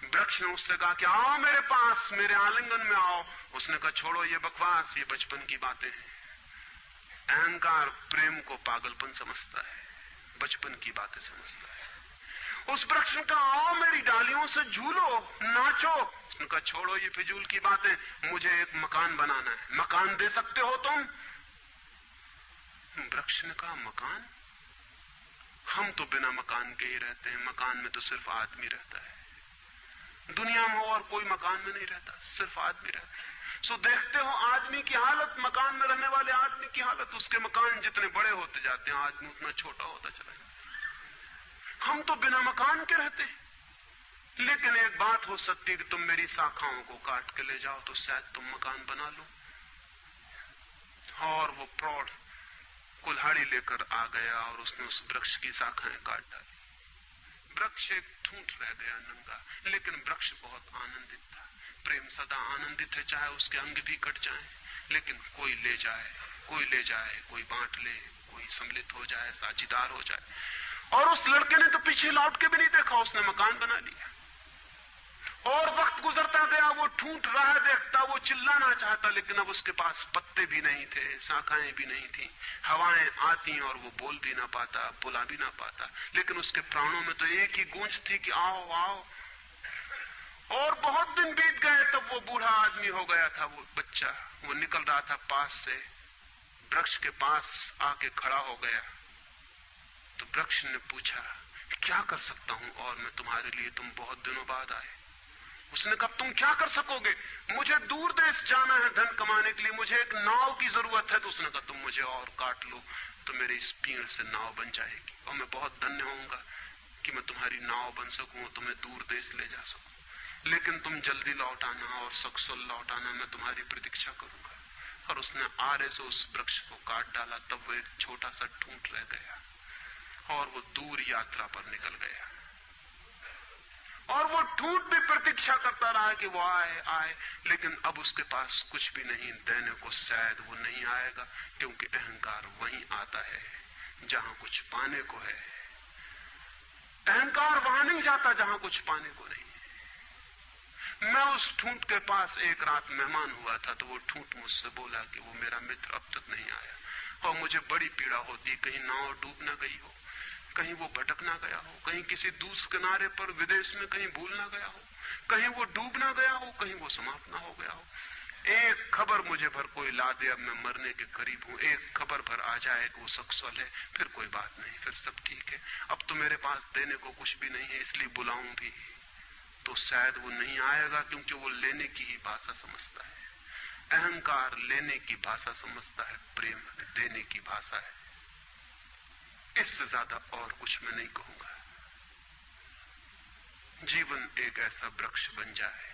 वृक्ष ने उससे कहा कि आओ मेरे पास, मेरे आलिंगन में आओ। उसने कहा छोड़ो ये बकवास, ये बचपन की बातें हैं। अहंकार प्रेम को पागलपन समझता है, बचपन की बातें समझता है। उस वृक्ष ने कहा आओ मेरी डालियों से झूलो, नाचो। उसने कहा छोड़ो ये फिजूल की बातें, मुझे एक मकान बनाना है। मकान दे सकते हो तुम? वृक्ष ने कहा मकान? हम तो बिना मकान के ही रहते हैं, मकान में तो सिर्फ आदमी रहता है। दुनिया में और कोई मकान में नहीं रहता, सिर्फ आदमी रहता है। सो देखते हो आदमी की हालत, मकान में रहने वाले आदमी की हालत। उसके मकान जितने बड़े होते जाते हैं, आदमी उतना छोटा होता चला जाता। हम तो बिना मकान के रहते हैं। लेकिन एक बात हो सकती है कि तुम मेरी शाखाओं को काट के ले जाओ तो शायद तुम मकान बना लो। और वो प्रौढ़ कुल्हाड़ी लेकर आ गया और उसने उस वृक्ष की शाखाएं काट डाली। वृक्ष एक ठूंठ रह गया नंगा, लेकिन वृक्ष बहुत आनंदित था। प्रेम सदा आनंदित है, चाहे उसके अंग भी कट जाएं, लेकिन कोई ले जाए, कोई ले जाए, कोई बांट ले, कोई सम्मिलित हो जाए, साझीदार हो जाए। और उस लड़के ने तो पीछे लौट के भी नहीं देखा, उसने मकान बना लिया। और वक्त गुजरता गया, वो ठूंठ रहा देखता, वो चिल्लाना चाहता, लेकिन अब उसके पास पत्ते भी नहीं थे, शाखाएं भी नहीं थी, हवाएं आती और वो बोल भी ना पाता, बुला भी ना पाता। लेकिन उसके प्राणों में तो एक ही गूंज थी कि आओ आओ। और बहुत दिन बीत गए, तब वो बूढ़ा आदमी हो गया था, वो बच्चा, वो निकल रहा था पास से, वृक्ष के पास आके खड़ा हो गया। तो वृक्ष ने पूछा क्या कर सकता हूं और मैं तुम्हारे लिए, तुम बहुत दिनों बाद आए। उसने कहा तुम क्या कर सकोगे? मुझे दूर देश जाना है धन कमाने के लिए, मुझे एक नाव की जरूरत है। तो उसने कहा तुम मुझे और काट लो तो मेरे इस पीड़ से नाव बन जाएगी और मैं बहुत धन्य होऊंगा कि मैं तुम्हारी नाव बन सकूं, तुम्हें दूर देश ले जा सकूं। लेकिन तुम जल्दी लौट आना और सकुशल लौट आना, मैं तुम्हारी प्रतीक्षा करूंगा। और उसने आरे से उस वृक्ष को काट डाला। तब वो एक छोटा सा ठूंठ रह गया और वो दूर यात्रा पर निकल गया। और वो ठूंठ भी प्रतीक्षा करता रहा कि वो आए आए, लेकिन अब उसके पास कुछ भी नहीं देने को। शायद वो नहीं आएगा, क्योंकि अहंकार वहीं आता है जहां कुछ पाने को है। अहंकार वहां नहीं जाता जहां कुछ पाने को नहीं। मैं उस ठूंठ के पास एक रात मेहमान हुआ था, तो वो ठूंठ मुझसे बोला कि वो मेरा मित्र अब तक नहीं आया और मुझे बड़ी पीड़ा होती, कहीं नाव डूब ना गई हो, कहीं वो भटक ना गया हो, कहीं किसी दूसरे किनारे पर विदेश में कहीं भूल ना गया हो, कहीं वो डूब ना गया हो, कहीं वो समाप्त ना हो गया हो। एक खबर मुझे भर कोई ला दे, अब मैं मरने के करीब हूं, एक खबर भर आ जाए कि वो सकुशल है, फिर कोई बात नहीं, फिर सब ठीक है। अब तो मेरे पास देने को कुछ भी नहीं है, इसलिए बुलाऊं भी तो शायद वो नहीं आएगा, क्योंकि वो लेने की ही भाषा समझता है। अहंकार लेने की भाषा समझता है, प्रेम देने की भाषा है। इससे ज्यादा और कुछ मैं नहीं कहूंगा। जीवन एक ऐसा वृक्ष बन जाए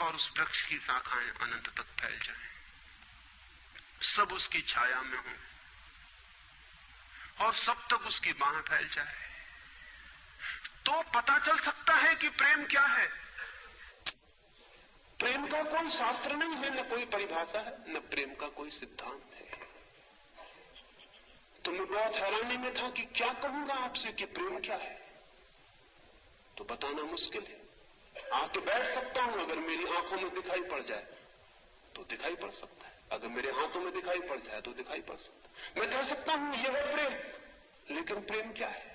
और उस वृक्ष की शाखाएं अनंत तक फैल जाएं, सब उसकी छाया में हो और सब तक उसकी बाह फैल जाए, तो पता चल सकता है कि प्रेम क्या है। प्रेम का कोई शास्त्र नहीं है, न कोई परिभाषा है, न प्रेम का कोई सिद्धांत है। तो मैं बहुत हैरानी में था कि क्या कहूंगा आपसे कि प्रेम क्या है, तो बताना मुश्किल है। आके बैठ सकता हूं, अगर मेरी आंखों में दिखाई पड़ जाए तो दिखाई पड़ सकता है, अगर मेरे हाथों में दिखाई पड़ जाए तो दिखाई पड़ सकता है। मैं कह सकता हूं यह है प्रेम, लेकिन प्रेम क्या है?